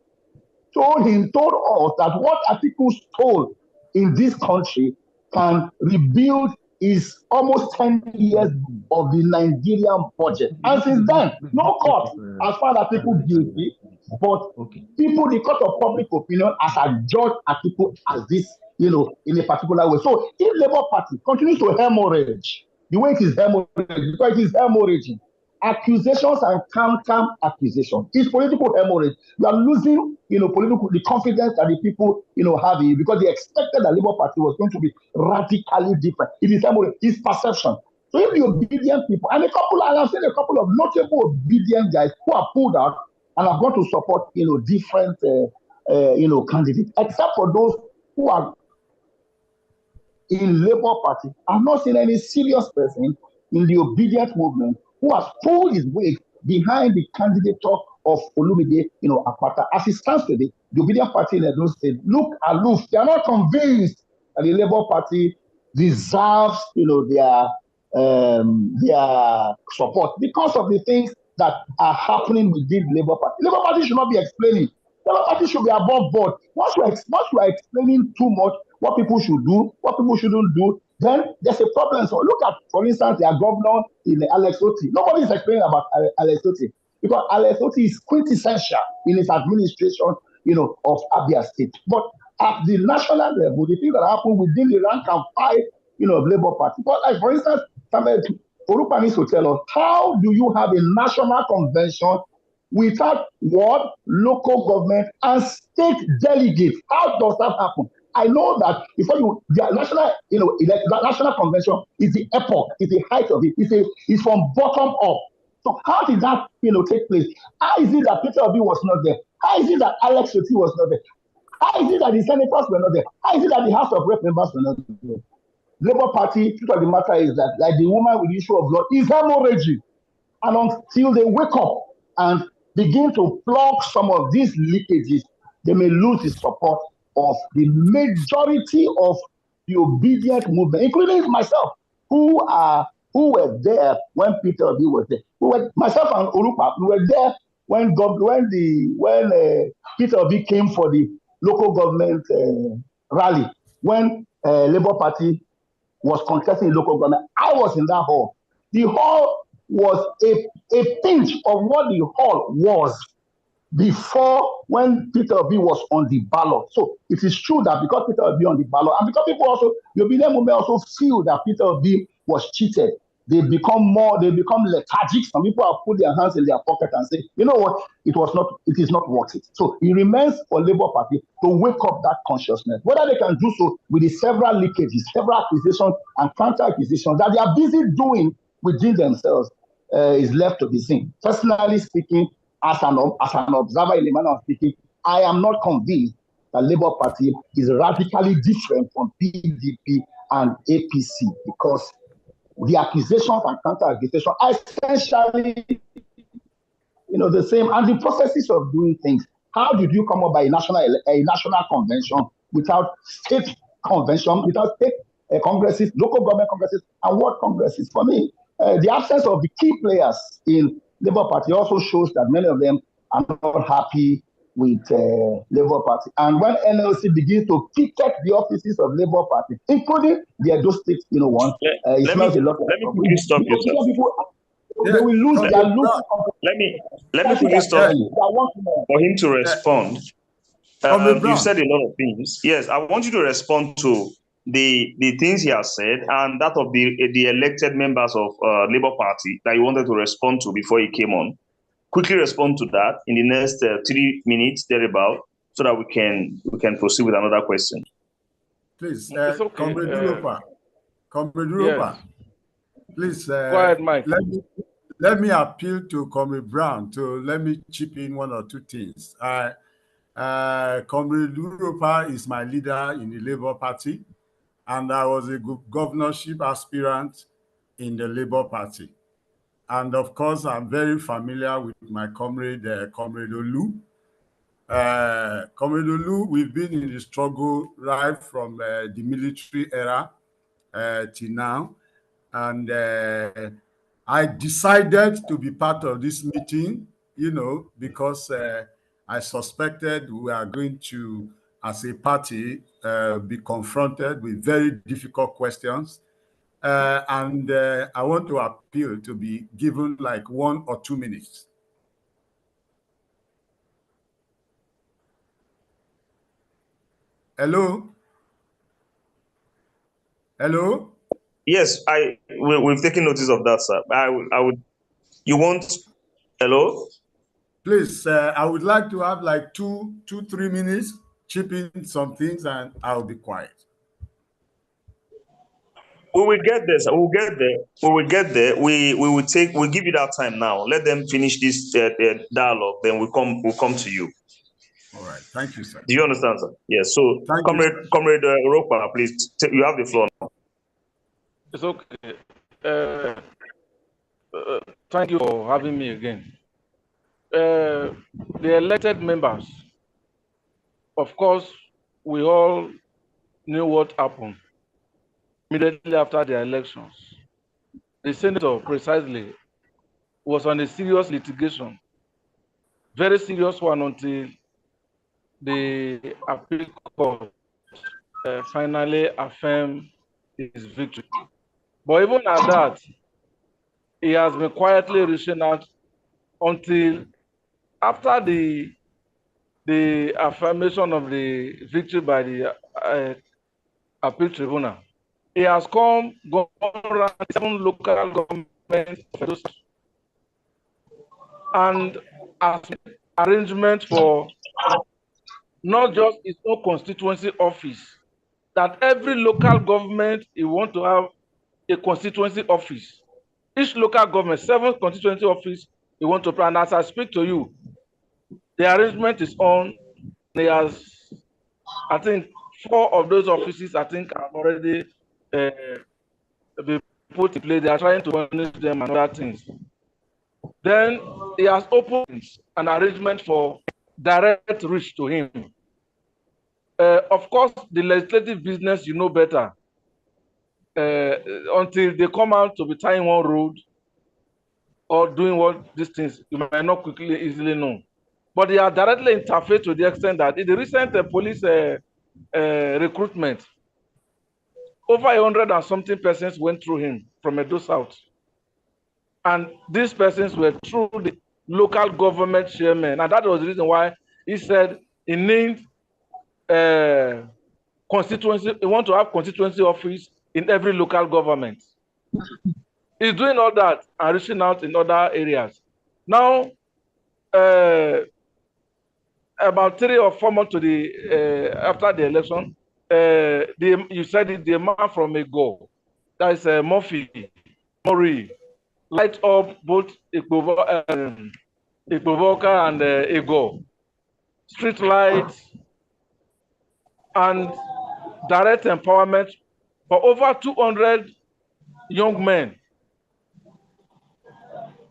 told us that what Atiku stole in this country can rebuild is almost 10 years of the Nigerian budget. And since then, no court has found Atiku guilty, but people, the court of public opinion, has adjudged Atiku as this, in a particular way. So if Labour Party continues to hemorrhage, the way it is hemorrhaging, because it is hemorrhaging, accusations and counter accusations. It's political hemorrhage. We are losing, the confidence that the people, have in, because they expected that Labour Party was going to be radically different. It is hemorrhage. It's perception. So if the obedient people, and I've seen a couple of notable obedient guys who are pulled out and have gone to support, different candidates, except for those who are in Labour Party. I've not seen any serious person in the obedient movement who has pulled his weight behind the candidature of Olumide, Akpata. As it stands today, the obedient party in Edo State look aloof. They are not convinced that the Labour Party deserves, their support because of the things that are happening within the Labour Party. Labour Party should not be explaining. Labour Party should be above board. Once you are explaining too much what people should do, what people shouldn't do, then there's a problem. So look at, for instance, their governor in Alex Oti. Nobody is explaining about Alex Oti because Alex Oti is quintessential in his administration, of Abia State. But at the national level, the things that happen within the rank and file, of Labour Party. But like, for instance, Orupa needs to tell us, how do you have a national convention without what? Local government and state delegates? How does that happen? I know that the national, the national convention is the epoch, is the height of it. It's from bottom up. So how did that, take place? How is it that Peter Obi was not there? How is it that Alex Oti was not there? How is it that the senators were not there? How is it that the House of Rep members were not there? Labour Party, truth of the matter is that, like the woman with the issue of blood, is hemorrhaging. And until they wake up and begin to plug some of these leakages, they may lose the support of the majority of the obedient movement, including myself, who were there when Peter Obi was there. Myself and Orupa, we were there when Peter Obi came for the local government rally, when Labour Party was contesting local government. I was in that hall. The hall was a pinch of what the hall was before, when Peter Obi was on the ballot. So it is true that because Peter Obi on the ballot, and because people also, the obedient movement also feel that Peter Obi was cheated, they become lethargic. Some people have put their hands in their pocket and say, you know what, it is not worth it. So it remains for Labour Party to wake up that consciousness. Whether they can do so with the several leakages, several acquisitions and counter acquisitions that they are busy doing within themselves is left to be seen. Personally speaking, as an observer in the manner of speaking, I am not convinced that Labour Party is radically different from PDP and APC, because the accusations and counter-accusations are essentially, the same, and the processes of doing things. How did you come up by a national convention without state convention, without state congresses, local government congresses, and ward congresses? For me, the absence of the key players in Labour Party also shows that many of them are not happy with Labour Party. And when NLC begins to picket the offices of Labour Party, including the Edo State, one, it smells a lot. Let me quickly stop you, sir. They will lose their local. Let me quickly stop you for him to respond. You've said a lot of things. Yes, I want you to respond to the things he has said and that of the elected members of Labour Party that you wanted to respond to before he came on. Quickly respond to that in the next 3 minutes thereabout, so that we can proceed with another question. Please, okay. Comrade Europa, please. Go ahead, Mike. Let me appeal to Comrade Brown to let me chip in one or two things. Comrade Europa is my leader in the Labour Party, and I was a governorship aspirant in the Labour Party. And of course, I'm very familiar with my comrade, Comrade Olu. Comrade Olu, we've been in the struggle right from the military era till now. And I decided to be part of this meeting, because I suspected we are going to, as a party, be confronted with very difficult questions. And I want to appeal to be given like 1 or 2 minutes. Hello? Hello? Yes, we've taken notice of that, sir. I would. You want? Hello? Please, I would like to have like 2-3 minutes, chip in some things, and I'll be quiet. We will get there, sir. We'll get there. We will get there. We'll give you that time now. Let them finish this dialogue, then we'll come to you. All right. Thank you, sir. Do you understand, sir? Yes. So, Thank Comrade Ropa, please, you have the floor now. It's okay. Thank you for having me again. The elected members, of course, we all knew what happened immediately after the elections. The senator, precisely, was on a serious litigation, very serious one, until the appeal court finally affirmed his victory. But even at that, he has been quietly reaching out until after the affirmation of the victory by the appeal tribunal. He has gone around 7 local governments and has made arrangement for not just his own constituency office, that every local government he want to have a constituency office. Each local government, 7 constituency office he want to plan. As I speak to you, the arrangement is on. He has, I think, 4 of those offices, I think, have already been put in place. They are trying to manage them and other things. Then he has opened an arrangement for direct reach to him. Of course, the legislative business, you know better. Until they come out to be tying one road or doing what these things, you might not easily know. But they are directly interfaced to the extent that in the recent police recruitment, over 100 and something persons went through him from Edo South. And these persons were through the local government chairman. And that was the reason why he said he named constituency, he want to have constituency office in every local government. He's doing all that and reaching out in other areas. Now, about 3 or 4 months to the after the election, you said it, the man from EDO, that is Mori, light up both Ikpovoka and EDO, street lights and direct empowerment for over 200 young men.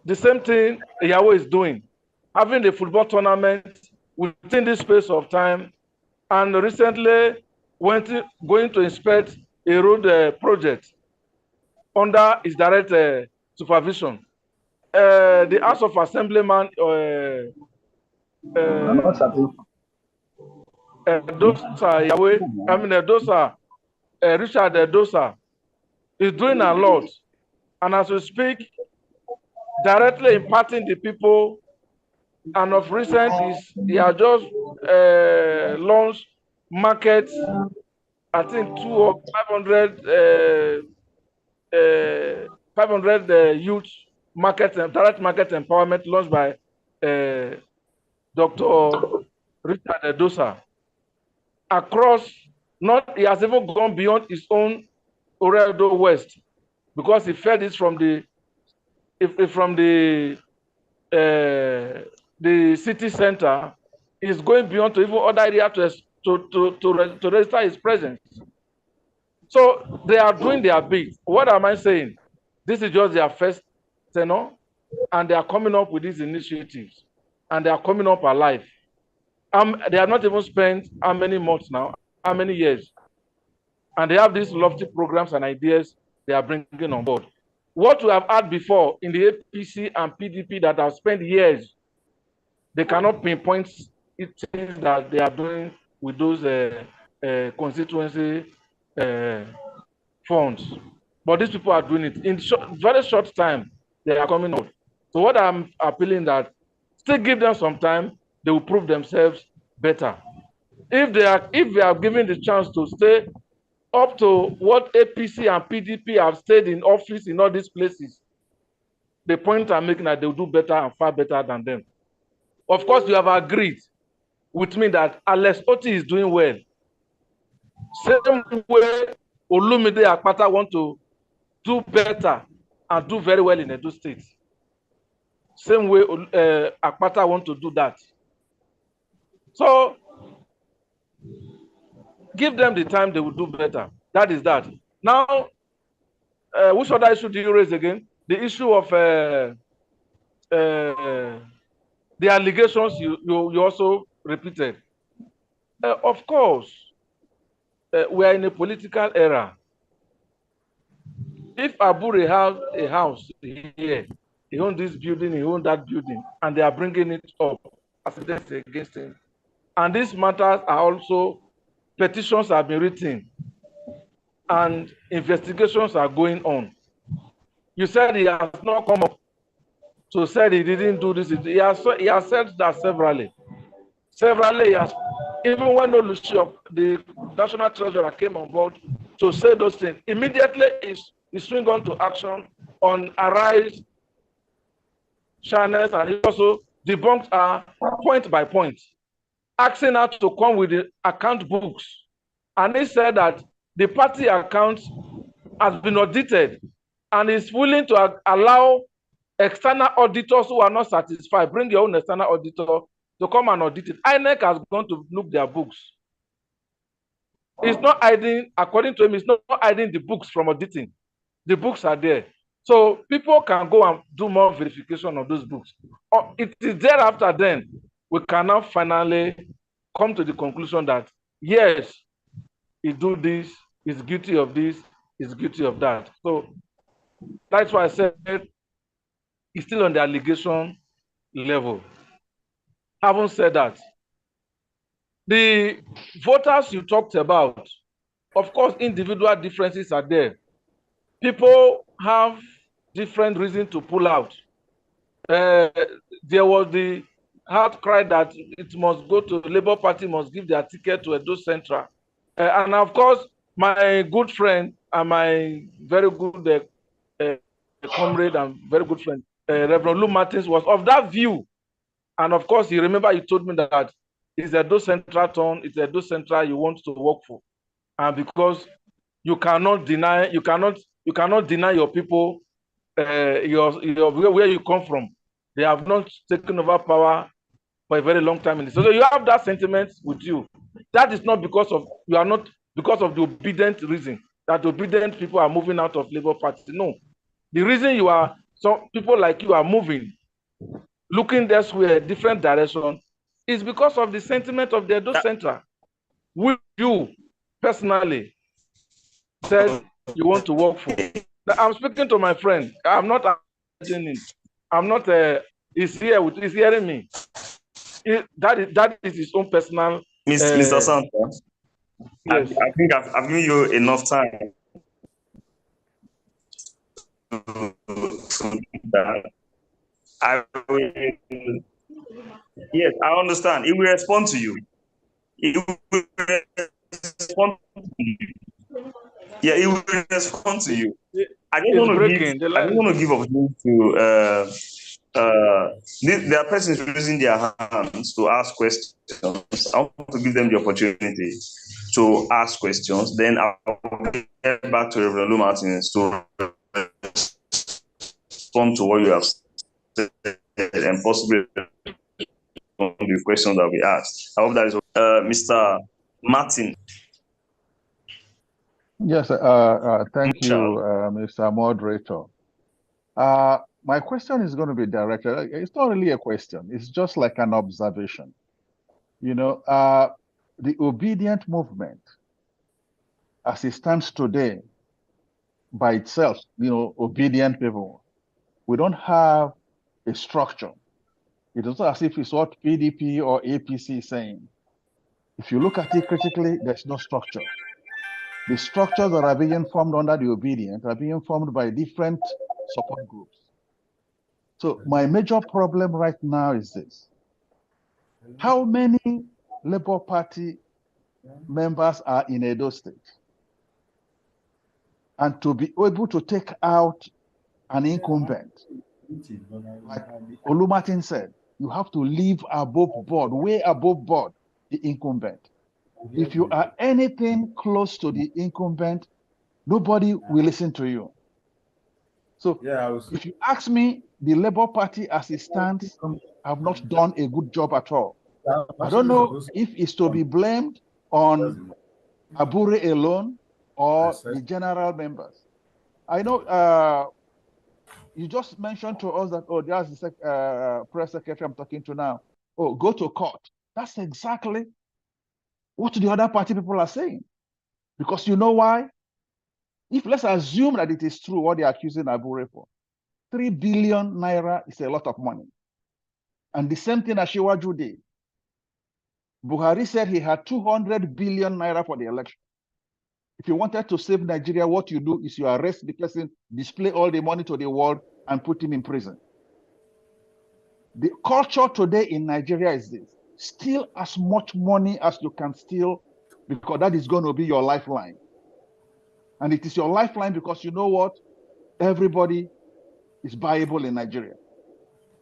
The same thing Yahweh is doing, having the football tournament within this space of time, and recently going to inspect a road project under his direct supervision. The House of Assemblyman, Dosa Yahweh, Dosa, Richard Dosa, is doing a lot. And as we speak, directly imparting the people, and of recent, he has just launched markets, I think 200 or 500 youth market, direct market empowerment launched by Dr. Richard Dosa. Across, he has even gone beyond his own Oredo West, because he fed this from the city center. Is going beyond to even other areas to register his presence. So they are doing their bit. What am I saying? This is just their first tenure, and they are coming up with these initiatives, and they are coming up alive. They have not even spent how many months now, how many years, and they have these lofty programs and ideas they are bringing on board. What we have had before in the APC and PDP that have spent years, they cannot pinpoint things that they are doing with those constituency funds. But these people are doing it in very short time. They are coming out. So what I'm appealing that, still give them some time, they will prove themselves better. If they are given the chance to stay up to what APC and PDP have stayed in office in all these places, the point I'm making that they will do better and far better than them. Of course, you have agreed with me that Alex Oti is doing well. Same way Olumide Akpata want to do better and do very well in Edo State. Same way Akpata want to do that. So give them the time, they will do better. That is that. Now, which other issue do you raise again? The issue of the allegations you also repeated. Of course, we are in a political era. If Abure has a house here, he owns this building, he owns that building, and they are bringing it up as against him. And these matters are also, petitions have been written, and investigations are going on. You said he has not come up to say he didn't do this. He has said that severally. Severally, he has, even when the National Treasurer came on board to say those things, immediately he swing on to action on Arise channels, and he also debunked her point by point, asking her to come with the account books. And he said that the party account has been audited and is willing to allow external auditors who are not satisfied, bring your own external auditor to come and audit it. INEC has gone to look their books. It's not hiding, according to him, it's not hiding the books from auditing. The books are there. So people can go and do more verification of those books. Or it is thereafter then we can now finally come to the conclusion that yes, he do this, he's guilty of this, he's guilty of that. So that's why I said it's still on the allegation level. Having said that, the voters you talked about, of course, individual differences are there. People have different reasons to pull out. There was the outcry that it must go to the Labour Party, must give their ticket to Edo Central. And of course, my good friend and my very good comrade and very good friend, Reverend Lou Martins, was of that view. And of course, you remember he told me that it's Edo Central town, it's Edo Central you want to work for. And because you cannot deny your people where you come from. They have not taken over power for a very long time in this. So you have that sentiment with you. That is not because of the obedient reason that obedient people are moving out of Labour Party. No. The reason some people like you are moving, looking elsewhere, different direction, is because of the sentiment of the Edo Central. Which you personally said you want to work for. Now, I'm speaking to my friend. I'm not imagining. I'm not. He's hearing me. That is his own personal. Mr. Santa, yes. I think I've given you enough time. Yes, I understand. He will respond to you. He will respond to you. Yeah, he will respond to you. I don't want to give opportunity to there are persons raising their hands to ask questions. I want to give them the opportunity to ask questions. Then I'll get back to Reverend Lou Martins to respond to what you have said and possibly the questions that we asked. I hope that is Mr. Martin. Yes, thank you, Mr. Moderator. My question is going to be directed. It's not really a question. It's just like an observation. You know, the obedient movement, as it stands today, by itself, you know, obedient people, we don't have a structure. It is not as if it's what PDP or APC is saying. If you look at it critically, there's no structure. The structures that are being formed under the obedient are being formed by different support groups. So my major problem right now is this. How many Labour Party members are in Edo State? And to be able to take out an incumbent, like Olu Martin said, you have to live above board, way above board, the incumbent. If you are anything close to the incumbent, nobody will listen to you. So if you ask me, the Labour Party as it stands have not done a good job at all. I don't know if it's to be blamed on Abure alone or the general members. I know you just mentioned to us that, oh, there's the press secretary I'm talking to now. Oh, go to court. That's exactly what the other party people are saying. Because you know why? If let's assume that it is true what they're accusing Abure for, 3 billion naira is a lot of money. And the same thing as Shiwaju did. Buhari said he had 200 billion naira for the election. If you wanted to save Nigeria, what you do is you arrest the person, display all the money to the world, and put him in prison. The culture today in Nigeria is this: steal as much money as you can steal, because that is going to be your lifeline. And it is your lifeline because you know what? Everybody is buyable in Nigeria.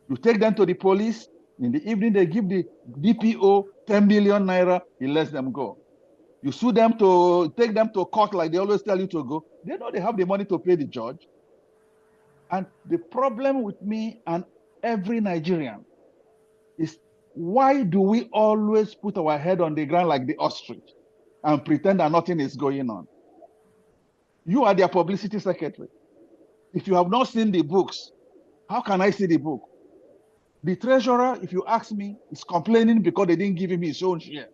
You take them to the police, in the evening they give the DPO 10 million naira, he lets them go. You sue them to take them to court like they always tell you to go. They know they have the money to pay the judge. And the problem with me and every Nigerian is, why do we always put our head on the ground like the ostrich and pretend that nothing is going on? You are their publicity secretary. If you have not seen the books, how can I see the book? The treasurer, if you ask me, is complaining because they didn't give him his own share.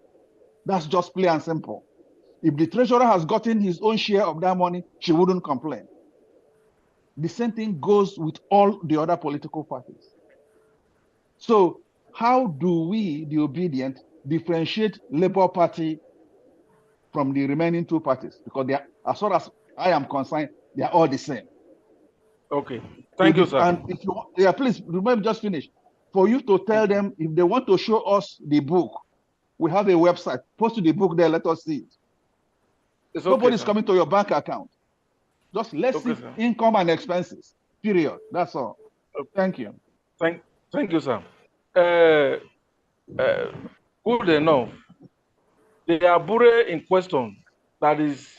That's just plain and simple. If the treasurer has gotten his own share of that money, she wouldn't complain. The same thing goes with all the other political parties. So how do we, the obedient, differentiate Labour Party from the remaining two parties? Because they are, as far as I am concerned, they are all the same. Okay, thank you, sir. And if you, yeah, please remember, just finish. For you to tell them, if they want to show us the book, we have a website. Post the book there, let us see it. It's Nobody's okay, coming to your bank account. Just let's see income and expenses, period. That's all. Okay. Thank you. Thank you, sir. Good enough. The Abure in question that is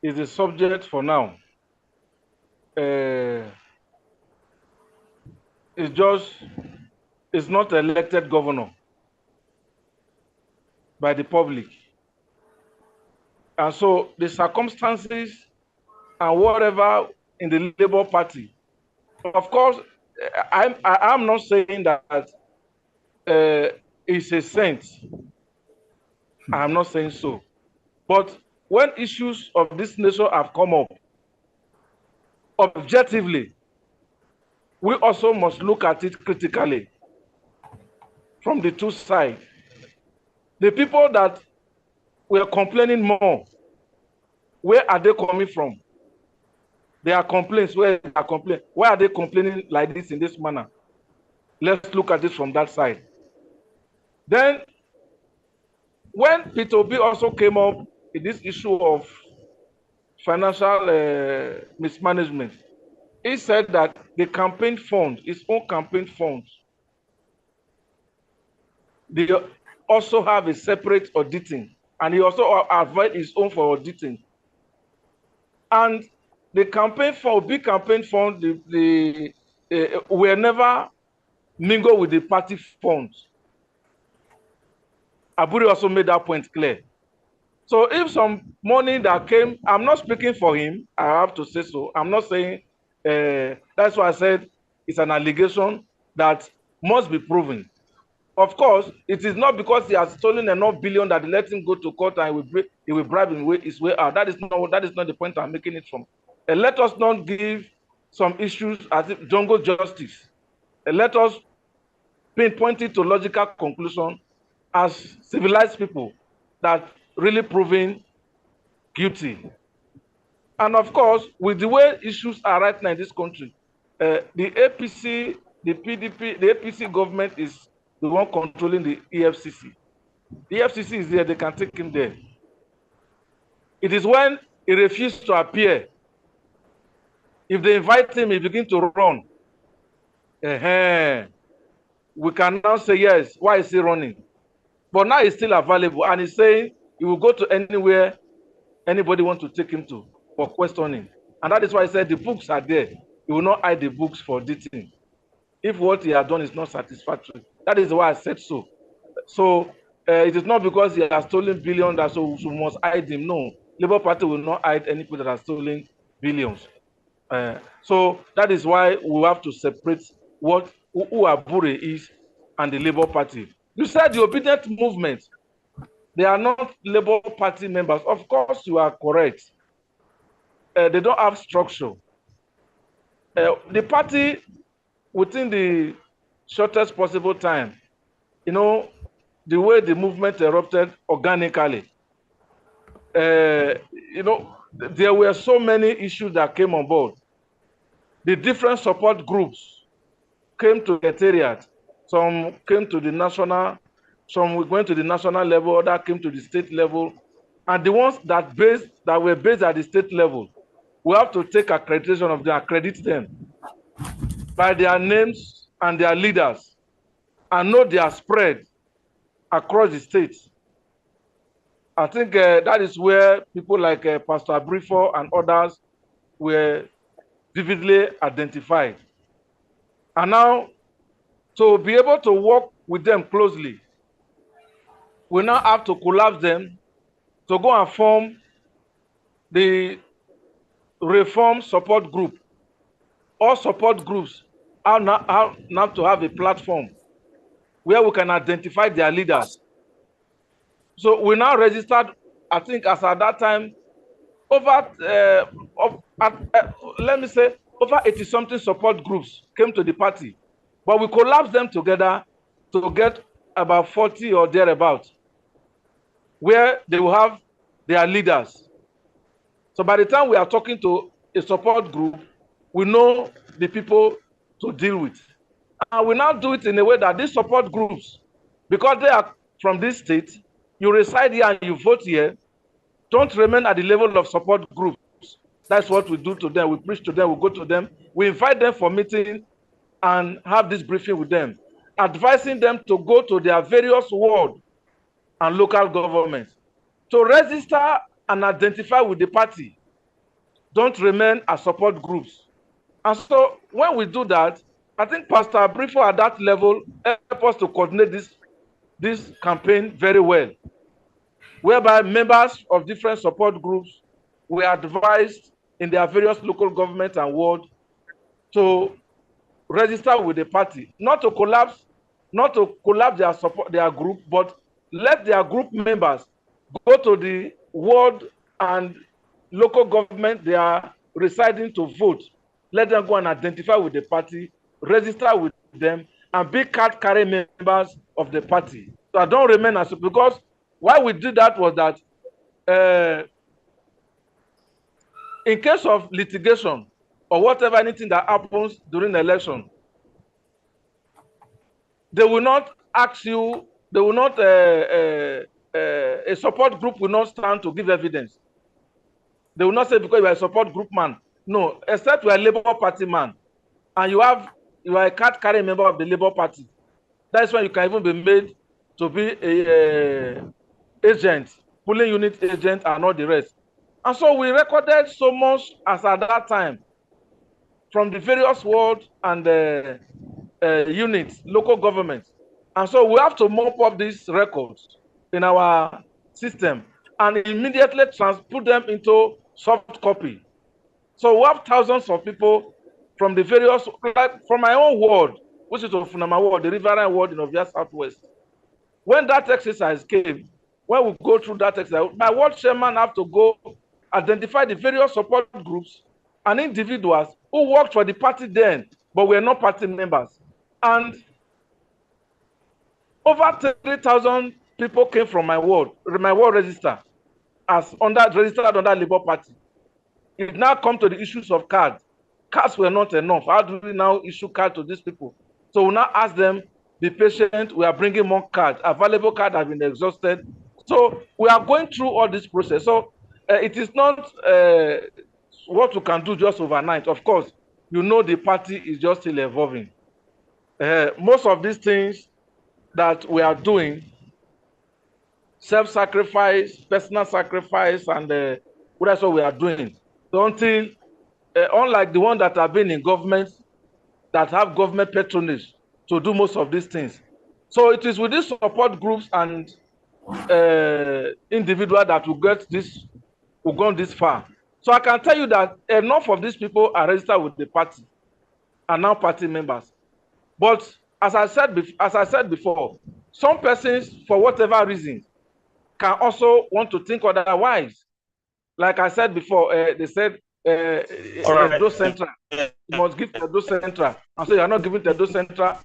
the subject for now. It's not elected governor by the public. And so the circumstances and whatever in the Labour Party, of course, I'm not saying that it's a saint. I'm not saying so. But when issues of this nature have come up, objectively, we also must look at it critically from the two sides. The people that were complaining more, where are they coming from? Their complaints, where they are complaining, why are they complaining like this in this manner? Let's look at it from that side. Then, when Peter Obi also came up in this issue of financial mismanagement, he said that the campaign fund, his own campaign funds, they also have a separate auditing, and he also advised his own for auditing. And the campaign fund, big campaign fund, were never mingled with the party funds. Aburi also made that point clear. So if some money that came, I'm not speaking for him, I have to say so. I'm not saying, that's why I said it's an allegation that must be proven. Of course, it is not because he has stolen enough billion that they let him go to court and he will bribe his way out. That is not the point I'm making it from. And let us not give some issues as if jungle justice. And let us pinpoint it to logical conclusion as civilized people that really proven guilty. And of course, with the way issues are right now in this country, the APC, the PDP, the APC government is the one controlling the EFCC. The EFCC is there, they can take him there. It is when he refused to appear. If they invite him, he begins to run. We can now say, yes, why is he running? But now he's still available, and he's saying he will go to anywhere anybody wants to take him to for questioning. And that is why I said the books are there. He will not hide the books for auditing if what he has done is not satisfactory. That is why I said so. So it is not because he has stolen billions that so we must hide him. No, Labour Party will not hide any people that have stolen billions. So that is why we have to separate who Abure is and the Labour Party. You said the obedient movement, they are not Labour Party members. Of course, you are correct. They don't have structure. The party, within the shortest possible time, you know, the way the movement erupted organically, you know, there were so many issues that came on board. The different support groups came to Secretariat. Some came to the national, some went to the national level, others came to the state level. And the ones that were based at the state level, we have to take accreditation of them, accredit them by their names and their leaders, and know their spread across the states. I think that is where people like Pastor Brifo and others were vividly identified. And now, to be able to work with them closely, we now have to collapse them to go and form the reform support group. All support groups are now to have a platform where we can identify their leaders. So we now registered, I think as at that time, over, let me say, over 80-something support groups came to the party. But we collapsed them together to get about 40 or thereabouts, where they will have their leaders. So by the time we are talking to a support group, we know the people to deal with. And we now do it in a way that these support groups, because they are from this state, you reside here and you vote here, don't remain at the level of support groups. That's what we do to them. We preach to them, we go to them, we invite them for meeting and have this briefing with them, advising them to go to their various ward and local governments to register and identify with the party. Don't remain as support groups. And so when we do that, I think Pastor Brifo at that level helped us to coordinate this campaign very well, whereby members of different support groups were advised in their various local governments and ward to register with the party, not to collapse their group, but let their group members go to the ward and local government they are residing to vote. Let them go and identify with the party, register with them, and be card-carrying members of the party. So I don't remain as, because why we did that was that in case of litigation or whatever, anything that happens during the election, they will not ask you, they will not, a support group will not stand to give evidence. They will not say because you are a support group man. No, except you are a Labour Party man and you are a card-carrying member of the Labour Party. That's when you can even be made to be a agent, polling unit agent and all the rest. And so we recorded so much as at that time from the various ward and units, local governments. And so we have to mop up these records in our system and immediately put them into soft copy. So we have thousands of people from the various, like from my own ward, which is from my ward, the Riverine ward in Ovia Southwest. When that exercise came, when we go through that exercise, my ward chairman have to go identify the various support groups and individuals who worked for the party then, but were not party members. And over 3,000 people came from my ward register as registered under Labour Party. It now come to the issues of cards. Cards were not enough. How do we now issue cards to these people? So we now ask them, be patient, we are bringing more cards. Available cards have been exhausted. So we are going through all this process. So it is not what we can do just overnight. Of course, you know the party is just still evolving. Most of these things that we are doing, self-sacrifice, personal sacrifice, and that's what we are doing. So until, unlike the ones that have been in government, that have government patronage to do most of these things, So it is with these support groups and individuals that will get this, will go this far. So I can tell you that enough of these people are registered with the party, are now party members. But as I said before, some persons, for whatever reason, can also want to think otherwise. Like I said before, they said Edo Central, you must give Edo Central. And so you are not giving Edo Central.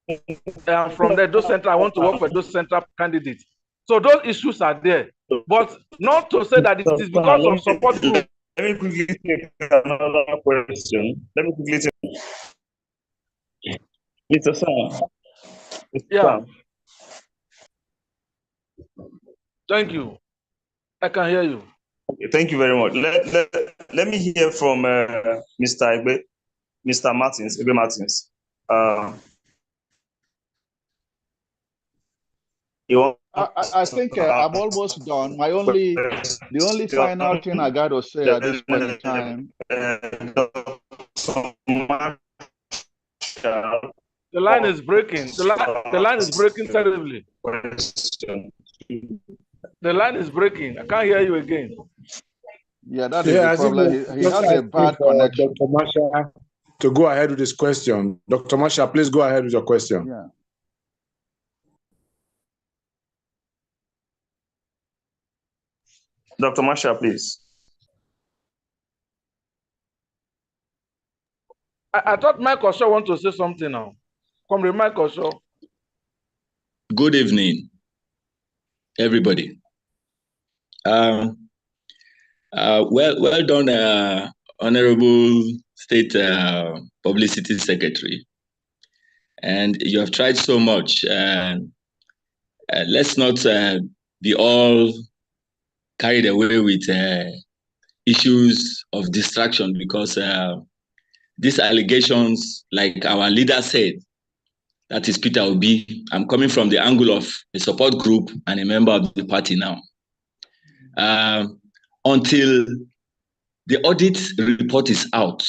From the Edo Central, I want to work for Edo Central candidate. So those issues are there. But not to say that it is because of support group. Let me quickly take another question. Mr. Sam. Yeah. Thank you. I can hear you. Okay, thank you very much. Let me hear from Mr. Egbe, Mr. Martins, Egbe Martins. I think I'm almost done. The only final thing I got to say at this point in time. The line is breaking. The line is breaking terribly. The line is breaking. I can't hear you again. Yeah, that is the problem. He has a bad connection. Dr. Masha, to go ahead with this question. Dr. Masha, please go ahead with your question. Yeah. Dr. Masha, please. I thought Mike Osho want to say something now. Comrade Mike Osho. Good evening, everybody. Well done, Honorable State Publicity Secretary. And you have tried so much. Let's not be all carried away with issues of distraction, because these allegations, like our leader said, that is Peter Obi, I'm coming from the angle of a support group and a member of the party now. Until the audit report is out,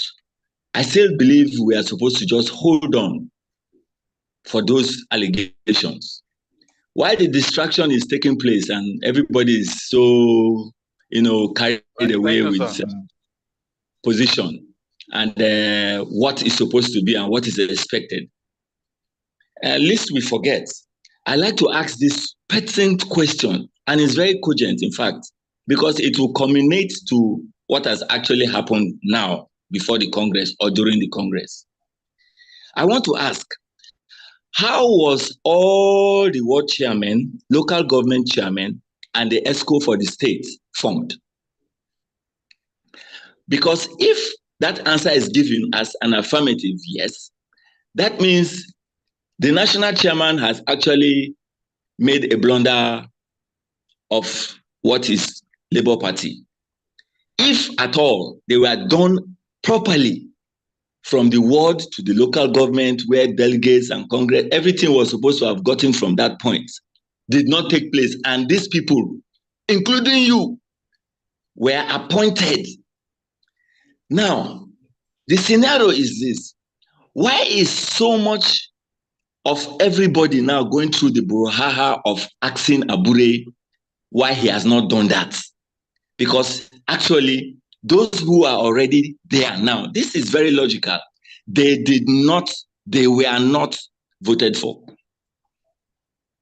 I still believe we are supposed to just hold on for those allegations. While the distraction is taking place and everybody is so, carried away with position and what is supposed to be and what is expected, at least we forget. I like to ask this pertinent question, and it's very cogent, in fact, because it will culminate to what has actually happened now before the Congress or during the Congress. I want to ask, how was all the ward chairmen, local government chairmen, and the ESCO for the state formed? Because if that answer is given as an affirmative yes, that means the national chairman has actually made a blunder of what is Labour Party. If at all they were done properly from the ward to the local government, where delegates and Congress, everything was supposed to have gotten from that point, did not take place. And these people, including you, were appointed. Now, the scenario is this. Why is so much of everybody now going through the brouhaha of asking Abure why he has not done that? Because actually, those who are already there now, this is very logical. They were not voted for.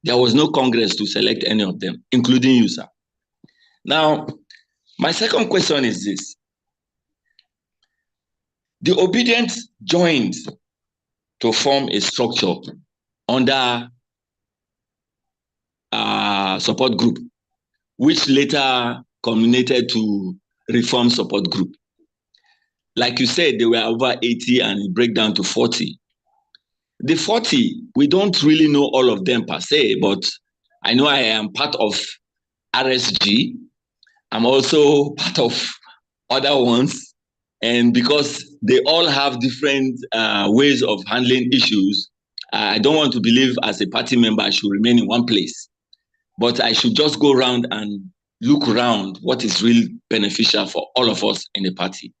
There was no Congress to select any of them, including you, sir. Now, my second question is this. The Obedient joined to form a structure under a support group, which later culminated to Reform Support Group. Like you said, they were over 80 and it break down to 40. The 40, we don't really know all of them per se, but I know I am part of RSG. I'm also part of other ones. And because they all have different ways of handling issues, I don't want to believe as a party member I should remain in one place. But I should just go around and look around what is really beneficial for all of us in the party.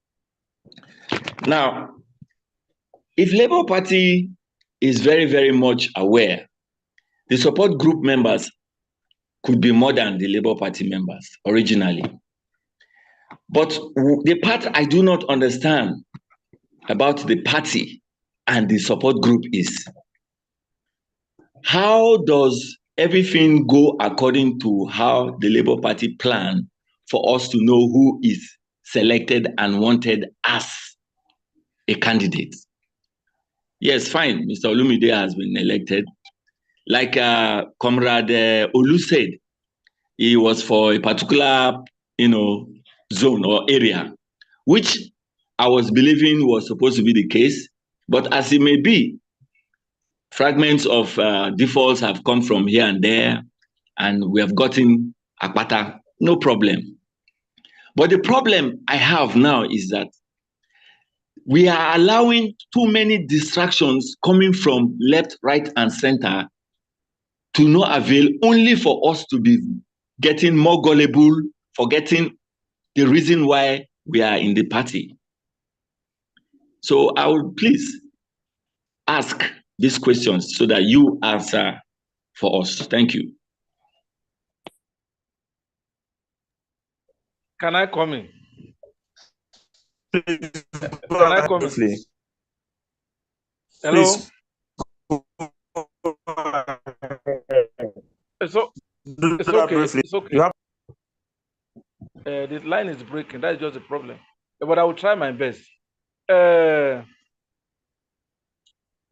Now, if Labour Party is very, very much aware the support group members could be more than the Labour Party members originally. But the part I do not understand about the party and the support group is, how does everything go according to how the Labour Party plan for us to know who is selected and wanted as a candidate? Yes, fine, Mr. Olumide has been elected. Like Comrade Olu said, he was for a particular, zone or area, which I was believing was supposed to be the case. But as it may be, fragments of defaults have come from here and there, and we have gotten Akpata, no problem. But the problem I have now is that we are allowing too many distractions coming from left, right, and center to no avail, only for us to be getting more gullible, forgetting the reason why we are in the party. So I would please ask these questions so that you answer for us. Thank you. Can I come in? Please, Can I come in? Hello? It's okay. It's okay. The line is breaking. That's just the problem. But I will try my best.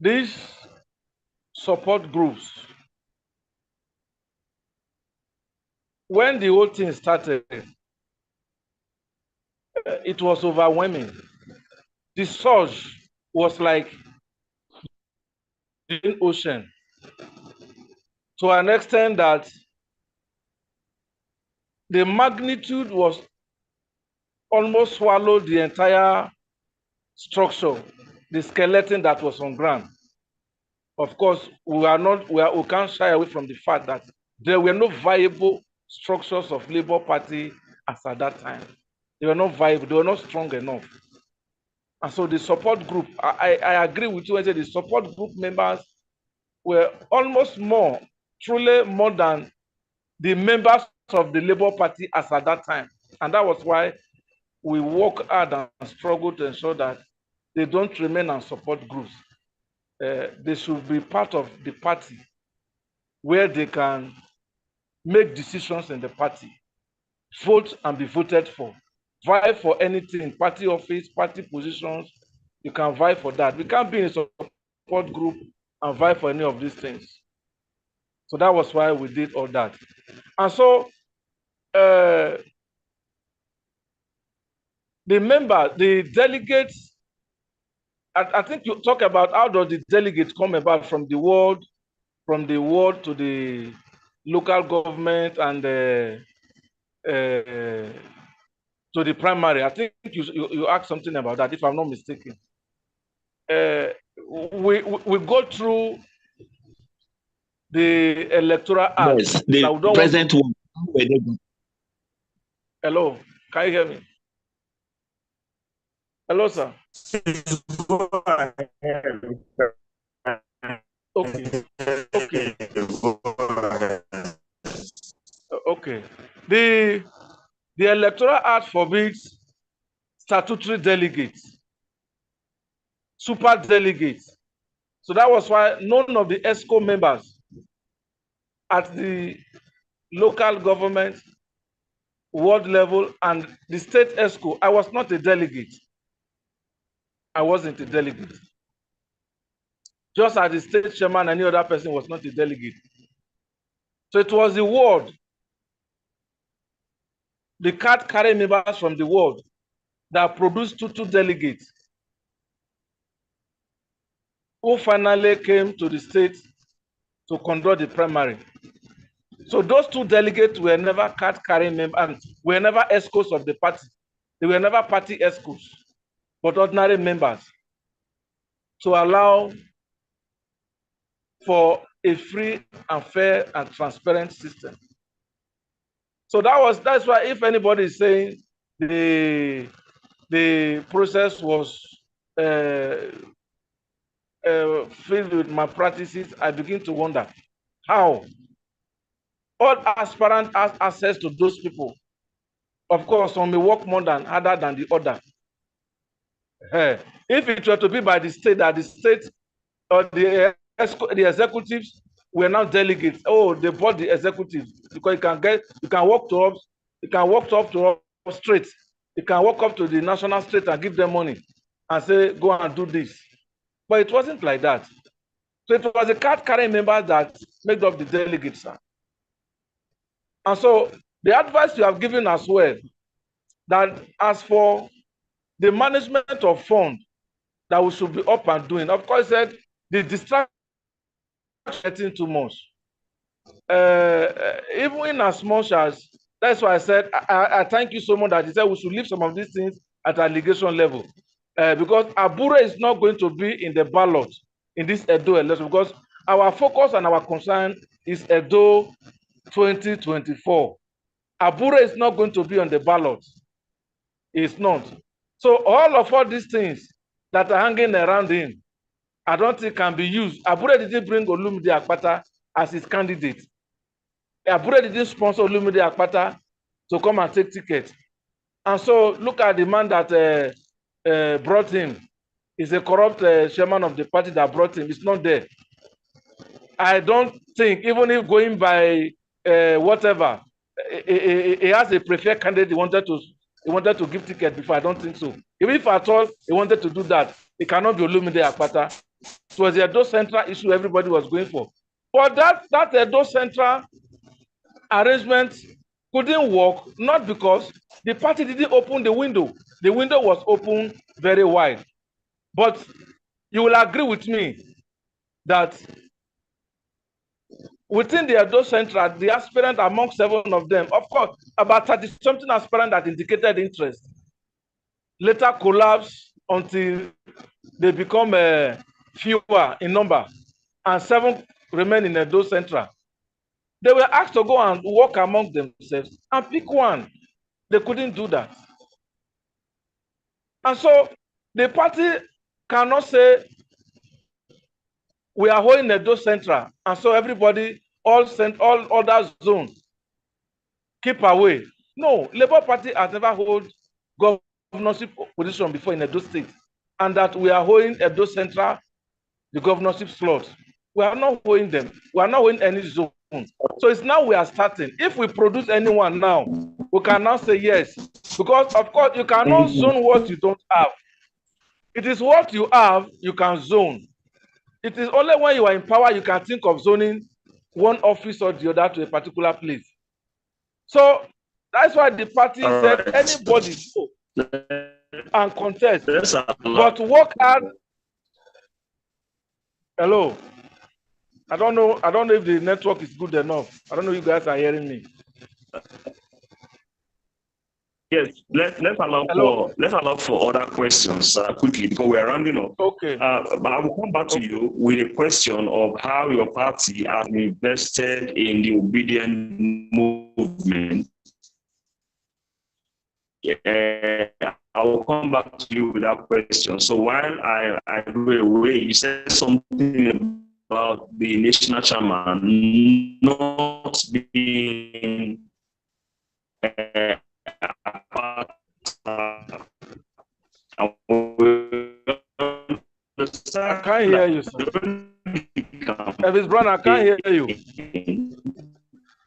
These support groups, when the whole thing started, it was overwhelming. The surge was like the ocean, to an extent that the magnitude was almost swallowed the entire structure, the skeleton that was on ground. Of course, we can't shy away from the fact that there were no viable structures of Labour Party as at that time. They were not viable, they were not strong enough. And so the support group, I agree with you when you say the support group members were almost truly more than the members of the Labour Party as at that time. And that was why we work hard and struggle to ensure that they don't remain on support groups. They should be part of the party where they can make decisions in the party, vote and be voted for, vie for anything, party office, party positions. You can vie for that. We can't be in a support group and vie for any of these things. So that was why we did all that. And so the delegates, I think you talk about how does the delegates come about from the ward to the local government and to the primary. I think you asked something about that, if I'm not mistaken. We go through the electoral act. Yes, the present one. Hello, can you hear me? Hello, sir. Okay. The electoral act forbids statutory delegates, super delegates. So that was why none of the ESCO members at the local government, ward level, and the state ESCO, I was not a delegate. I wasn't a delegate. Just as the state chairman, any other person was not a delegate. So it was the ward, the card carrying members from the ward that produced two delegates who finally came to the state to conduct the primary. So those two delegates were never card carrying members, were never ESCOs of the party. They were never party ESCOs, but ordinary members, to allow for a free and fair and transparent system. So that's why if anybody is saying the process was filled with malpractices, I begin to wonder. How? All aspirants has access to those people. Of course, some may work more than harder than the other. If it were to be by the state, that the state or the executives were now delegates. Oh, they bought the executives because you can walk up to us straight. You can walk up to the national state and give them money and say, go and do this. But it wasn't like that. So it was the card carrying members that made up the delegates. And so the advice you have given as well, that as for the management of fund, that we should be up and doing. Of course, said the distraction getting too much. Even in as much as, that's why I said, I thank you so much that you said we should leave some of these things at allegation level. Because Abure is not going to be in the ballot in this Edo election, because our focus and our concern is Edo 2024. Abure is not going to be on the ballot. It's not. So all these things that are hanging around him, I don't think can be used. Abure didn't bring Olumide Akpata as his candidate. Abure didn't sponsor Olumide Akpata to come and take ticket. And so look at the man that brought him. He's a corrupt chairman of the party that brought him. It's not there. I don't think, even if going by whatever, he has a preferred candidate he wanted to give ticket before. I don't think so. Even if at all he wanted to do that, it cannot be Olumide Akpata. It was the Edo Central issue everybody was going for. But that Edo Central arrangement couldn't work, not because the party didn't open the window. The window was open very wide. But you will agree with me that within the Edo Central, the aspirant among 7 of them, of course, about 30-something aspirants that indicated interest, later collapsed until they become fewer in number, and 7 remain in Edo Central. They were asked to go and work among themselves and pick one. They couldn't do that. And so the party cannot say we are holding Edo Central, and so everybody, all other zones, keep away. No, Labour Party has never held governorship position before in Edo State, and that we are holding Edo Central, the governorship slot. We are not holding them. We are not holding any zone. So it's now we are starting. If we produce anyone now, we can now say yes, because of course you cannot zone what you don't have. It is what you have you can zone. It is only when you are in power you can think of zoning one office or the other to a particular place. So that's why the party said anybody go and contest, but work hard. Hello. I don't know if the network is good enough. I don't know if you guys are hearing me. Yes, let's allow for other questions quickly because we are rounding up. Okay. But I will come back to you with a question of how your party has invested in the obedient movement. I will come back to you with that question. So while I go away, you said something about the national chairman not being I can't hear you, sir. Elvis Brown, I can't hear you.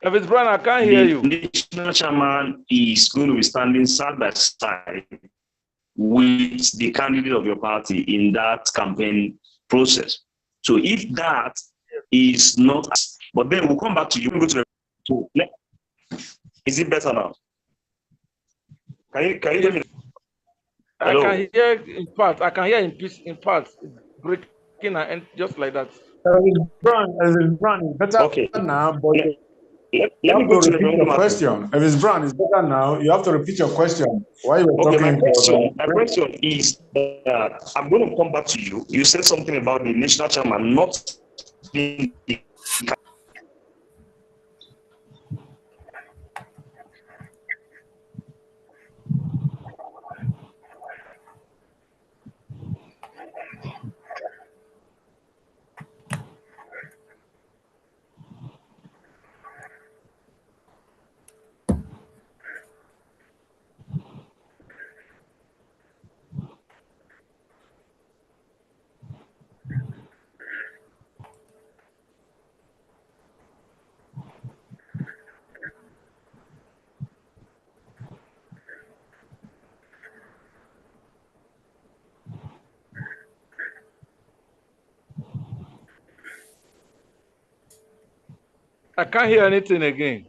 Elvis Brown, I can't hear you. The national chairman is going to be standing side by side with the candidate of your party in that campaign process. So if that is not, but then we'll come back to you. We'll go to the, is it better now? Can you hear me? Hello? I can hear in part. I can hear in parts. Breaking and just like that. Elvis Brown is better now, but let me go to the question. Elvis Brown is better now. You have to repeat your question. Why you were talking? My question is that I'm going to come back to you. You said something about the national chairman not being the I can't hear anything again.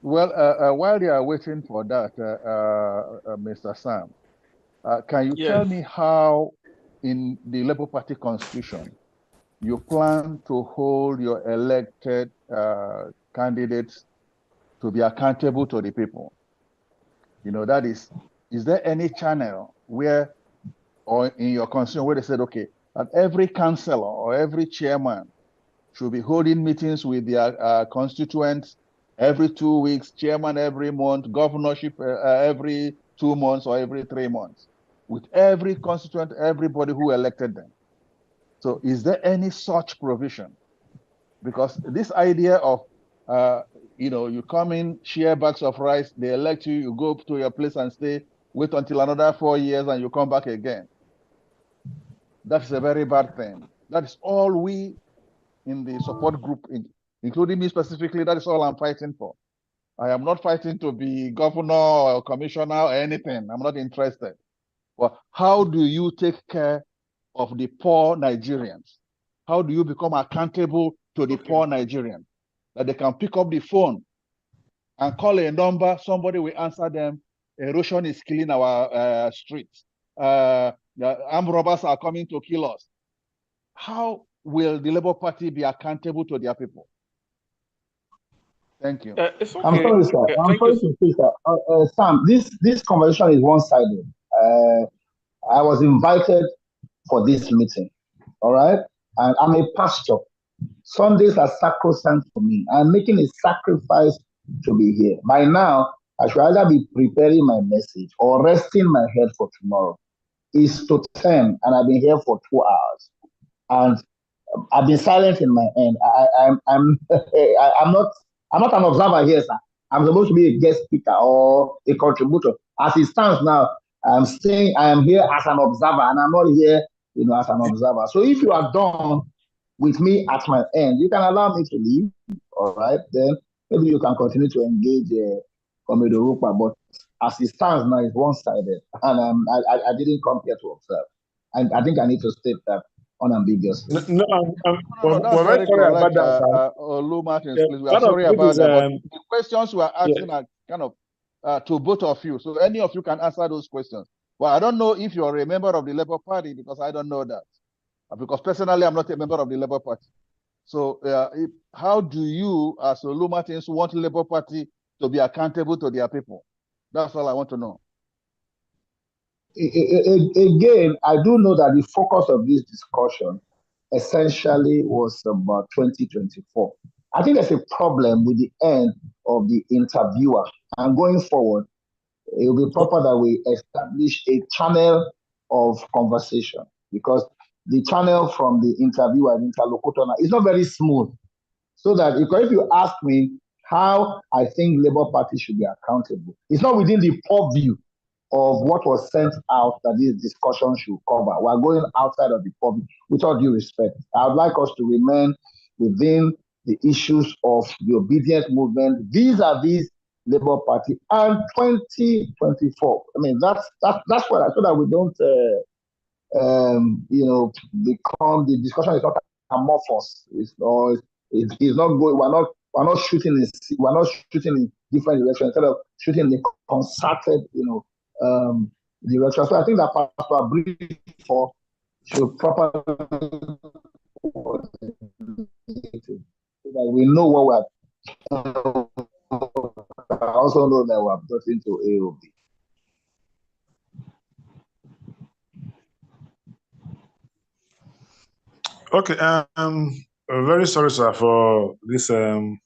Well, while you are waiting for that, Mr. Sam, can you tell me how in the Labour Party constitution you plan to hold your elected candidates to be accountable to the people? You know, that is there any channel where, or in your constitution where they said, okay, that every councillor or every chairman should be holding meetings with their constituents every 2 weeks, chairman every month, governorship every 2 months or every 3 months, with every constituent, everybody who elected them? So is there any such provision? Because this idea of, you come in, share bags of rice, they elect you, you go to your place and stay, wait until another 4 years and you come back again. That's a very bad thing. That is all we in the support group, including me specifically, that is all I'm fighting for. I am not fighting to be governor or commissioner or anything. I'm not interested. But how do you take care of the poor Nigerians? How do you become accountable to the poor Nigerians? That they can pick up the phone and call a number, somebody will answer them. Erosion is killing our streets. The armed robbers are coming to kill us. How will the Labour Party be accountable to their people? Thank you. It's okay. I'm sorry, sir. I'm sorry to say, sir. Sam, this conversation is one-sided. I was invited for this meeting, all right? And I'm a pastor. Sundays are sacrosanct for me. I'm making a sacrifice to be here. By now, I should either be preparing my message or resting my head for tomorrow. It's to 10, and I've been here for 2 hours. And I've been silent in my end. I'm not an observer here, sir. I'm supposed to be a guest speaker or a contributor. As it stands now, I'm saying I am here as an observer, and I'm not here, as an observer. So if you are done with me at my end, you can allow me to leave. All right, then maybe you can continue to engage Comrade Orupa. But as it stands now, it's one-sided, and I didn't come here to observe. And I think I need to state that unambiguously. That's very correct, Olu Martins, please. We are sorry about that. But the questions we are asking are kind of to both of you. So any of you can answer those questions. Well, I don't know if you're a member of the Labour Party, because I don't know that. Because personally, I'm not a member of the Labour Party. So how do you, as Olu Martins, want the Labour Party to be accountable to their people? That's all I want to know. Again, I do know that the focus of this discussion essentially was about 2024. I think there's a problem with the end of the interviewer. And going forward, it will be proper that we establish a channel of conversation, because the channel from the interviewer and interlocutor is not very smooth. So that if you ask me how I think Labour Party should be accountable, it's not within the purview of what was sent out that this discussion should cover. We're going outside of the purview, with all due respect. I would like us to remain within the issues of the obedience movement vis-a-vis Labour Party and 2024. I mean, that's what I, so that we don't become, the discussion is not amorphous. It's not going. We're not shooting in different directions, instead of shooting in a concerted, direction. So I think that Pastor Brief should properly, so that we know what we're. I also know that we're brought into AOB. Okay. Very sorry, sir, for this. For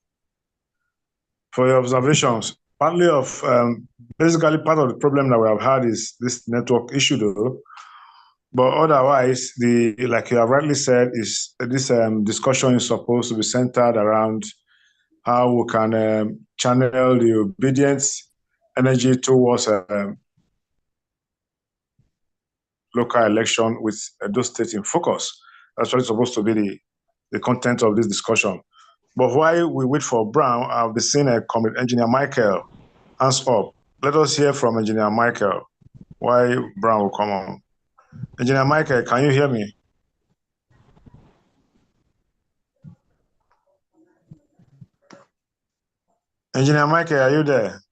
your observations. Partly of basically part of the problem that we have had is this network issue, though. But otherwise, like you have rightly said, is this discussion is supposed to be centered around how we can channel the obedience energy towards local election with those states in focus. That's what it's supposed to be the content of this discussion. But while we wait for Brown, I've been seeing Comrade Engineer Michael. Hands up. Let us hear from Engineer Michael. Why Brown will come on. Engineer Michael, can you hear me? Engineer Michael, are you there?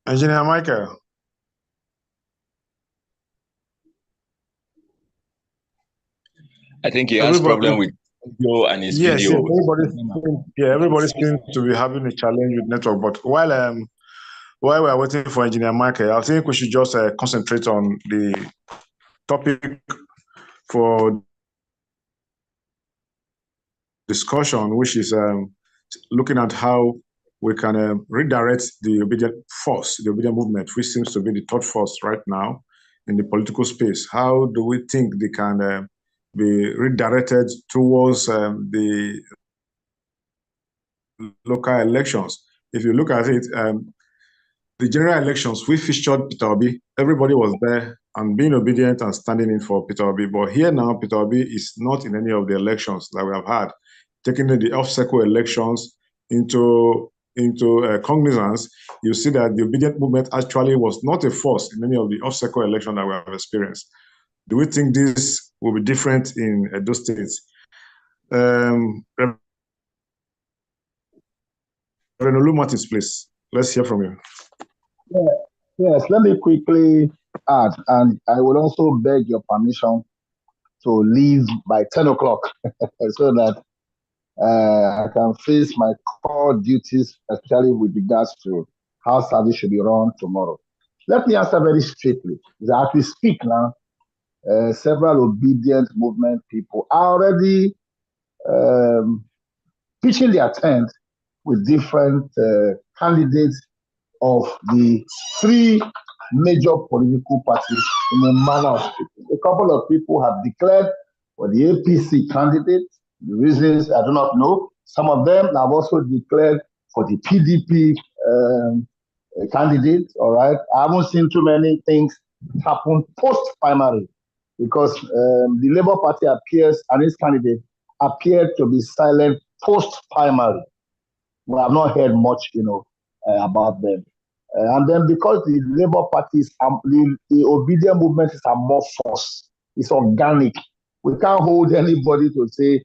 Engineer Michael. I think he has problem with audio and his video. Everybody seems to be having a challenge with network. But while we are waiting for Engineer Michael, I think we should just concentrate on the topic for discussion, which is looking at how we can redirect the obedient force, the obedient movement, which seems to be the third force right now in the political space. How do we think they can be redirected towards the local elections? If you look at it, the general elections, we featured Peter Obi. Everybody was there and being obedient and standing in for Peter Obi. But here now, Peter Obi is not in any of the elections that we have had, taking the off-cycle elections into cognizance. You see that the obedient movement actually was not a force in any of the off-cycle elections that we have experienced. Do we think this will be different in those states? Reverend Olumatis, please. Let's hear from you. Yes, let me quickly add, and I will also beg your permission to leave by 10 o'clock so that I can face my core duties, especially with regards to how service should be run tomorrow. Let me answer very straightly. As we speak now, several obedient movement people are already pitching their tent with different candidates of the three major political parties in a manner of speaking. A couple of people have declared for the APC candidate. The reasons I do not know. Some of them have also declared for the PDP candidate. All right, I haven't seen too many things happen post-primary because the Labour Party appears and its candidate appeared to be silent post-primary. We have not heard much, about them. And then because the Labour Party, the obedient movement is amorphous, it's organic. We can't hold anybody to say,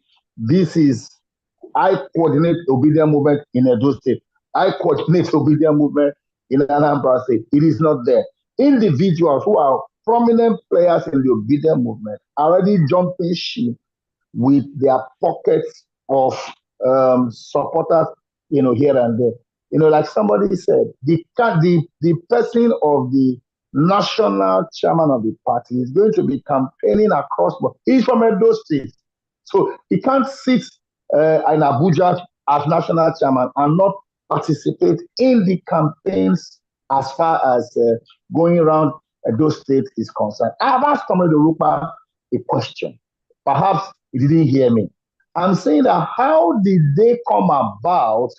I coordinate obedient movement in Edo State. I coordinate obedient movement in Anambra State. It is not there. Individuals who are prominent players in the obedient movement are already jumping ship with their pockets of supporters, here and there. Like somebody said, the person of the national chairman of the party is going to be campaigning across. He's from Edo State, so he can't sit in Abuja as national chairman and not participate in the campaigns as far as going around Edo State is concerned. I have asked Comrade Orupa a question. Perhaps he didn't hear me. I'm saying that how did they come about?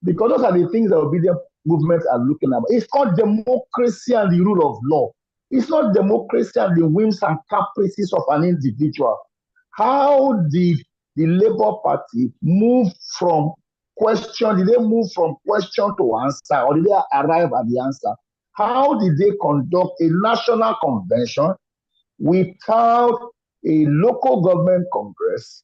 Because those are the things that obedient movements are looking at. It's called democracy and the rule of law. It's not democracy and the whims and caprices of an individual. How did the Labour Party move from question? Did they move from question to answer, or did they arrive at the answer? How did they conduct a national convention without a local government congress,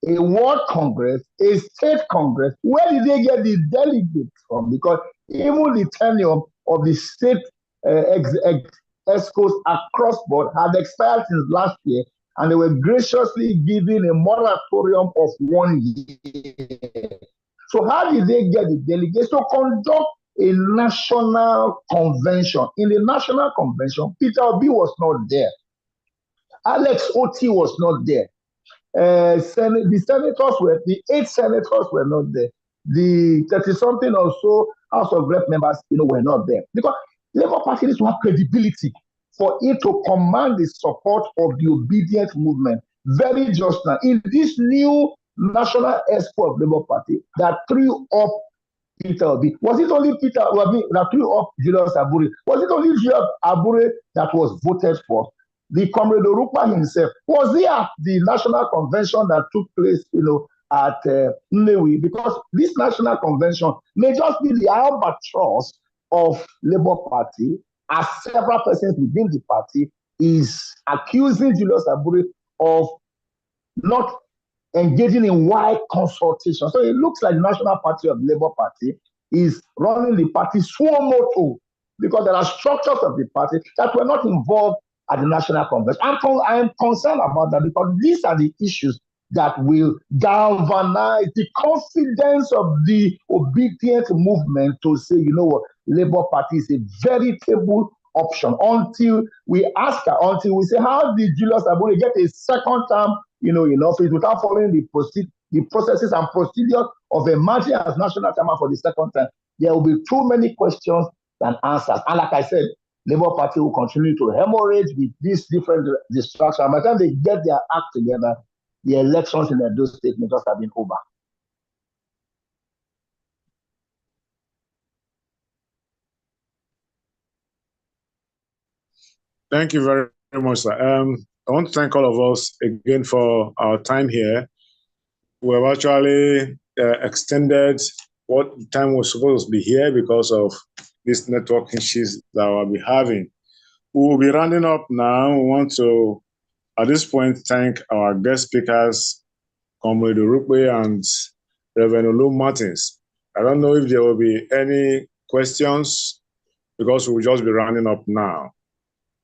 a world congress, a state congress? Where did they get the delegates from? Because even the tenure of the state EXCOs across board had expired since last year, and they were graciously given a moratorium of 1 year. So how did they get the delegates to conduct a national convention? In the national convention, Peter Obi was not there. Alex Oti was not there. The 8 senators were not there. The 30-something or so House of Rep members, were not there. Because Labour Party needs to have credibility for it to command the support of the obedient movement. Very just now, in this new national expo of Labour Party that threw up Peter Obi. Was it only Peter Obi that threw up Julius Abure? Was it only Julius Abure that was voted for? The Comrade Orupa himself, was he at the national convention that took place, at Nnewi, because this national convention may just be the albatross of Labour Party, as several persons within the party is accusing Julius Abure of not engaging in wide consultation. So it looks like the National Party of the Labour Party is running the party suo motu, because there are structures of the party that were not involved at the National Convention. I am concerned about that, because these are the issues that will galvanize the confidence of the obedient movement to say, you know what, Labour Party is a veritable option, until we ask her, until we say, how did Julius Abure get a second term, in office without following the processes and procedures of emerging as national chairman for the second time? There will be too many questions than answers. And like I said, Labour Party will continue to hemorrhage with these different distractions. By the time they get their act together, the elections in Edo State may just have been over. Thank you very much, sir. I want to thank all of us again for our time here. We have actually extended what time was supposed to be here because of this network issues that we'll be having. We will be rounding up now. We want to, at this point, thank our guest speakers, Comrade Urukwe and Reverend Olu Martins. I don't know if there will be any questions, because we'll just be rounding up now.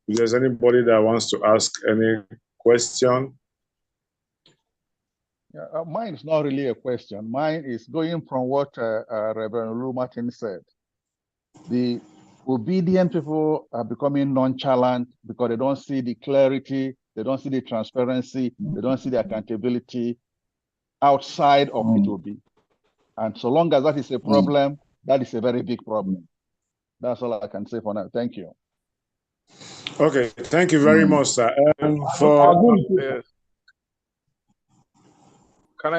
If there's anybody that wants to ask any question. Yeah, mine is not really a question. Mine is going from what Reverend Olu Martins said. The obedient people are becoming nonchalant because they don't see the clarity, they don't see the transparency, they don't see the accountability outside of PTOB. And so long as that is a problem, that is a very big problem. That's all I can say for now. Thank you. Okay, thank you very much, sir.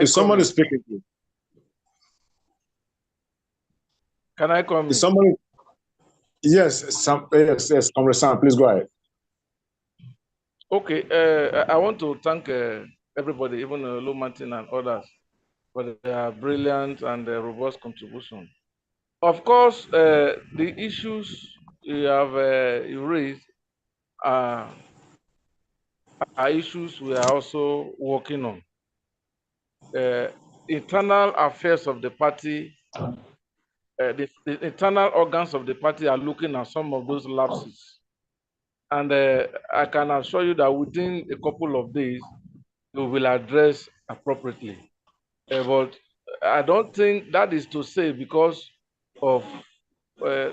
Is somebody speaking to you? Can I come in? Somebody? Yes, yes, Comrade Sam, please go ahead. Okay, I want to thank everybody, even Olu Martin and others, for their brilliant and robust contribution. Of course, the issues you have raised are issues we are also working on. Internal affairs of the party, the internal organs of the party are looking at some of those lapses. And I can assure you that within a couple of days, we will address appropriately. But I don't think that is to say because of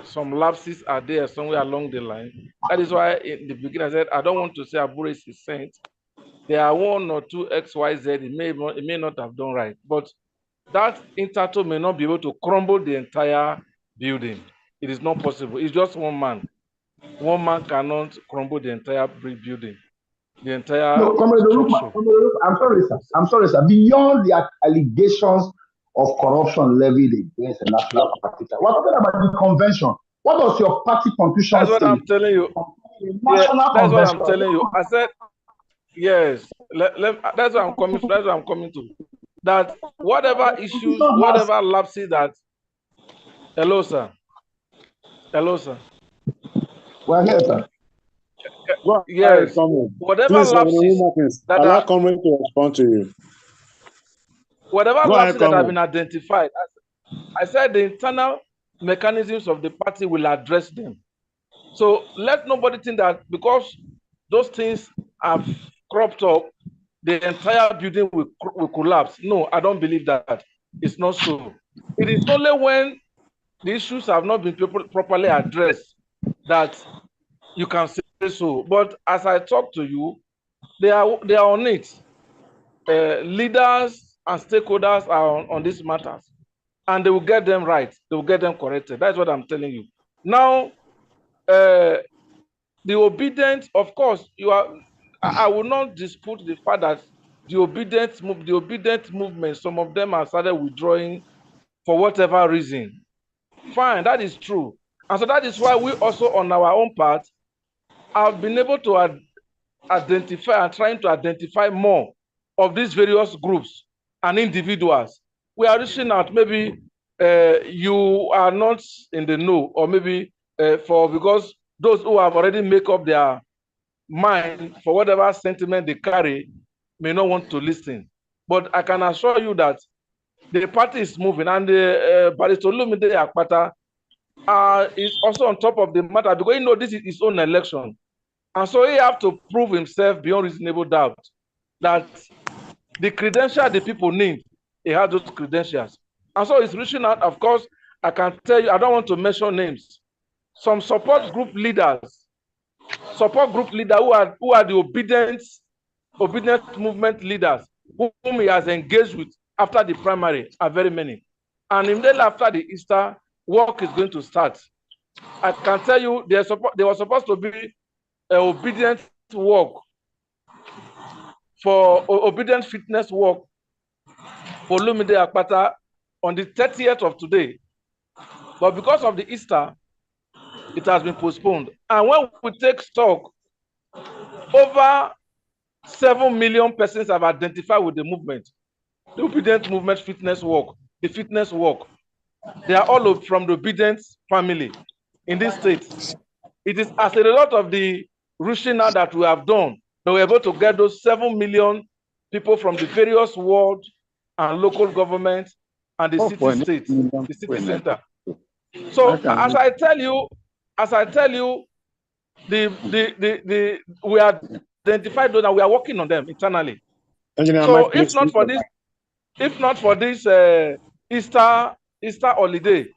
some lapses are there somewhere along the line. That is why in the beginning I said, I don't want to say Abure is a saint. There are one or two XYZ, it may not have done right. But that interto may not be able to crumble the entire building. It is not possible. It's just one man. One man cannot crumble the entire building. The entire structure. I'm sorry, sir. Beyond the allegations of corruption levied against the National Party, we're talking about the convention. What does your party constitution say? That's what I'm telling you. That's what I'm telling you. I said, yes. That's what I'm coming to. That's what I'm coming to. That whatever issues, whatever lapses that. Hello, sir. Hello, sir. Well, here, sir. Yes. Whatever lapses that allow Comrade to respond to you. Whatever lapses that have been identified, I said the internal mechanisms of the party will address them. So let nobody think that because those things have cropped up, the entire building will collapse. No, I don't believe that. It's not so. It is only when the issues have not been properly addressed that you can say so. But as I talk to you, they are on it. Leaders and stakeholders are on these matters, and they will get them right. They will get them corrected. That's what I'm telling you. Now, the obedient, of course, I will not dispute the fact that the obedient movement, some of them have started withdrawing for whatever reason. Fine, that is true. And so that is why we also, on our own part, have been able to identify and trying to identify more of these various groups and individuals. We are reaching out. Maybe you are not in the know, or maybe because those who have already made up their mind for whatever sentiment they carry may not want to listen. But I can assure you that the party is moving, and the Barrister Olumide Akpata is also on top of the matter, because this is his own election. And so he have to prove himself beyond reasonable doubt that the credentials the people need, he has those credentials. And so he's reaching out. Of course, I can tell you, I don't want to mention names. Some support group leaders who are the obedient movement leaders whom he has engaged with after the primary are very many. And immediately after the Easter, work is going to start. I can tell you, there was supposed to be an obedient work for obedient fitness work for Olumide Akpata on the 30th of today. But because of the Easter, it has been postponed. And when we take stock, over 7 million persons have identified with the movement, the obedient movement fitness work, the fitness work. They are all from the obedient family in this state. It is as a result of the reaching out that we have done that we're able to get those 7 million people from the various world and local governments and the city states, the city center. So as I tell you, we are identified those and we are working on them internally. So if not for this Easter holiday,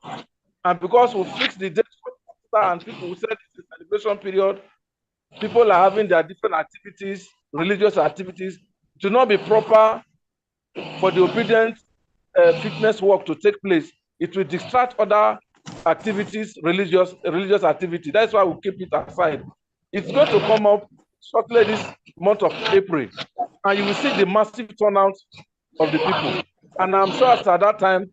and because we fixed the date for Easter and people who said it's a celebration period, people are having their different activities, religious activities, to not be proper for the obedient fitness work to take place. It will distract other activities, religious activity. That's why we keep it aside. It's going to come up shortly this month of April, and you will see the massive turnout of the people. And I'm sure at that time,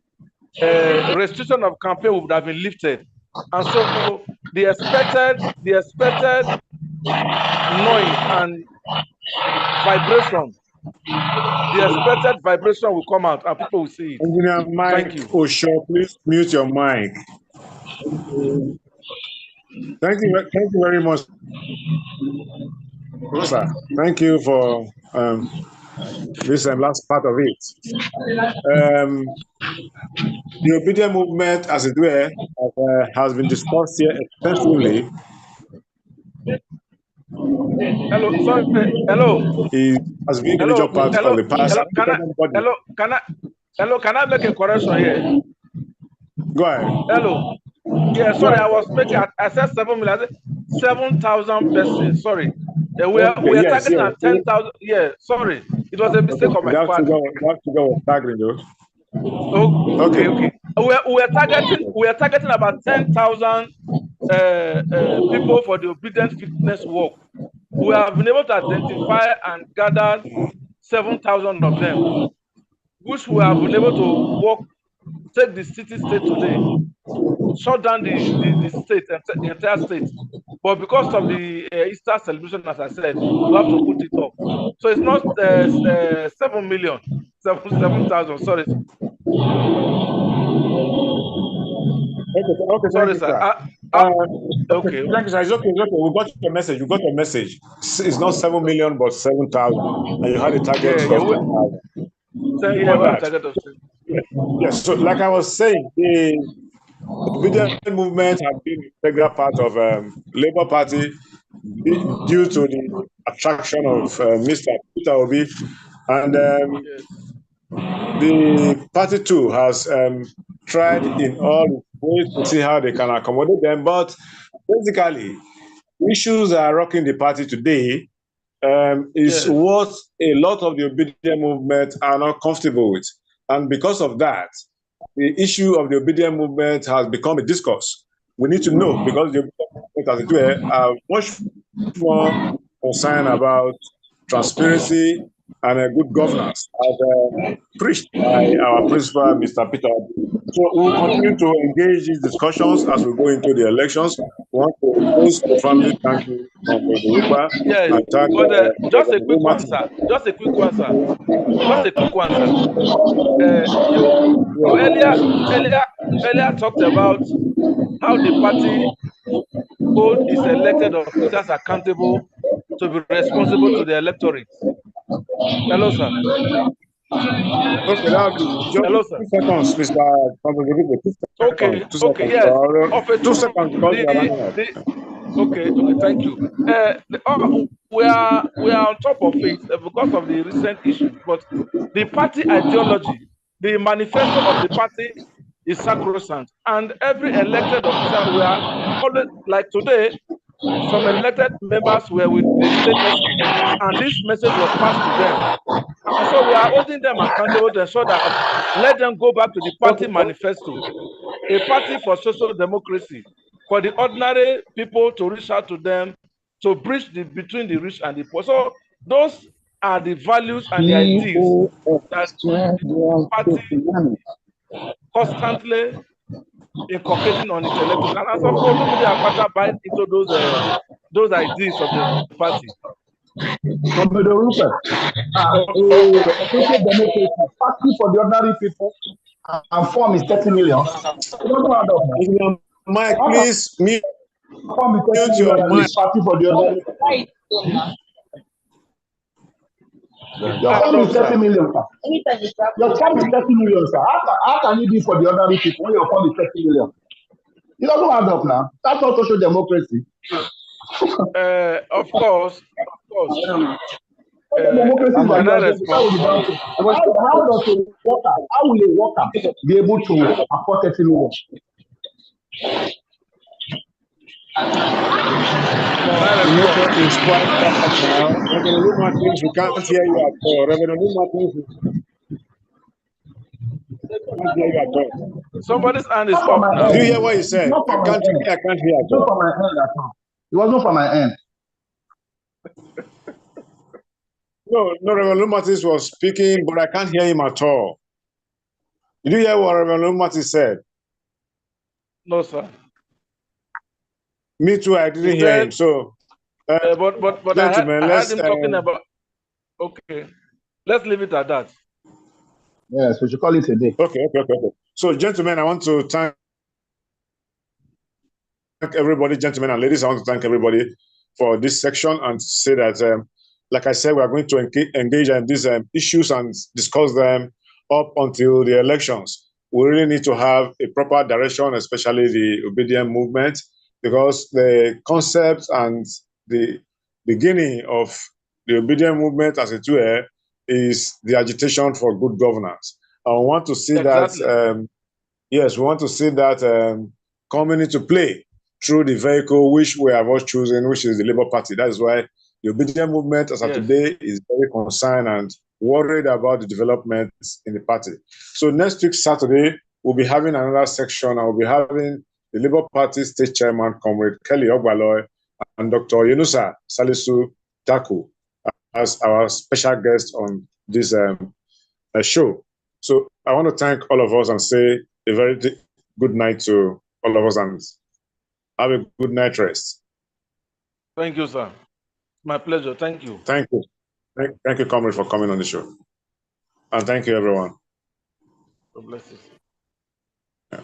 restriction of campaign would have been lifted. And so the expected noise and vibration, will come out and people will see it. Engineer Mike, thank you. Oh, sure, please mute your mic. Thank you very much, Rosa. Thank you for this last part of it. The obedient movement, as it were, has been discussed here extensively. Hello, sorry. Hello. He has been a major part of the past. Can I make a correction here? Go ahead. Hello. Yeah, sorry, I said 7 million. I said 7,000 persons. Sorry. We are targeting at 10,000. Yeah, sorry. It was a mistake on my part. That figure was staggering, though. Okay. We are targeting about 10,000 people for the obedient fitness work. We have been able to identify and gather 7,000 of them, which we have been able to work, take the city state today, shut down the state, the entire state. But because of the Easter celebration, as I said, we have to put it up. So it's not 7 million, 7,000. Sorry. Okay, sorry, sir. Okay. Thank you, sir. It's okay. We got your message. You got your message. It's not 7 million, but 7,000. And you had a target of 10,000. Yes. So, like I was saying, the obedient movement has been a regular part of Labour Party due to the attraction of Mr. Peter Obi, and the party too has tried in all ways to see how they can accommodate them. But basically, issues that are rocking the party today is what a lot of the obedient movement are not comfortable with. And because of that, the issue of the obedient movement has become a discourse. We need to know, because the obedient movement, as it were, are much more concerned about transparency, and good governance, as preached by our principal, Mr. Peter. So we'll continue to engage these discussions as we go into the elections. We want to most profoundly thank you, Uba, Yes, and thank but just a Reverend quick one, Martin. sir. Just a quick one, sir. Just a quick one, sir. You earlier talked about how the party hold its elected officials accountable to be responsible to the electorate. Hello, sir. Okay, that'll be just Hello, sir. 2 seconds, Mr. Okay, 2 seconds. yes. 2 seconds because we are running out. Okay, thank you. We are on top of it because of the recent issues, but the party ideology, the manifesto of the party is sacrosanct, and every elected official, we are always, like today, some elected members were with the state escort, and this message was passed to them. And so we are holding them accountable to ensure that let them go back to the party manifesto, a party for social democracy, for the ordinary people to reach out to them, to bridge between the rich and the poor. So those are the values and the ideas that the party constantly inculcating on its electorate. And as of Olumide Akpata buy into those ideas of the party. Comrade Rupert, a social democracy, party for the ordinary people, and form is 30 million. Mike, please mute your mic. Party for the ordinary people. Your form is 30 million, sir. Your form is 30 million, sir. How can you be for the ordinary people when your form is 30 million? It doesn't add up now. That's not social democracy. Of course. Democracy is like that. How does a worker, how will a worker be able to afford 30 million? The network is quite bad now. Reverend Martins, we can't hear you at all. Reverend Martins, we can't hear you at all. Somebody's hand is up now. Do you hear what he said? I can't hear at all. Not from my end at all. It was not from my end. No, Reverend Martins was speaking, but I can't hear him at all. Did you hear what Reverend Martins said? No, sir. Me too, I didn't hear him. So, but gentlemen, I heard him talking about. Okay, let's leave it at that. Yes, we should call it a day. Okay. So, gentlemen, I want to thank everybody, gentlemen and ladies. I want to thank everybody for this section and say that, like I said, we are going to engage in these issues and discuss them up until the elections. We really need to have a proper direction, especially the obedient movement, because the concept and the beginning of the obedient movement as it were is the agitation for good governance. And we want to see that, yes, we want to see that coming into play through the vehicle which we have all chosen, which is the Labour Party. That is why the obedient movement as of today is very concerned and worried about the developments in the party. So next week, Saturday, we'll be having another section. I will be having the Labour Party State Chairman, Comrade Kelly Ogbaloy, and Dr. Yunusa Salisu Taku as our special guest on this show. So I want to thank all of us and say a very good night to all of us and have a good night rest. Thank you, sir. My pleasure. Thank you. Thank you. Thank you, Comrade, for coming on the show. And thank you, everyone. God bless you. Yeah.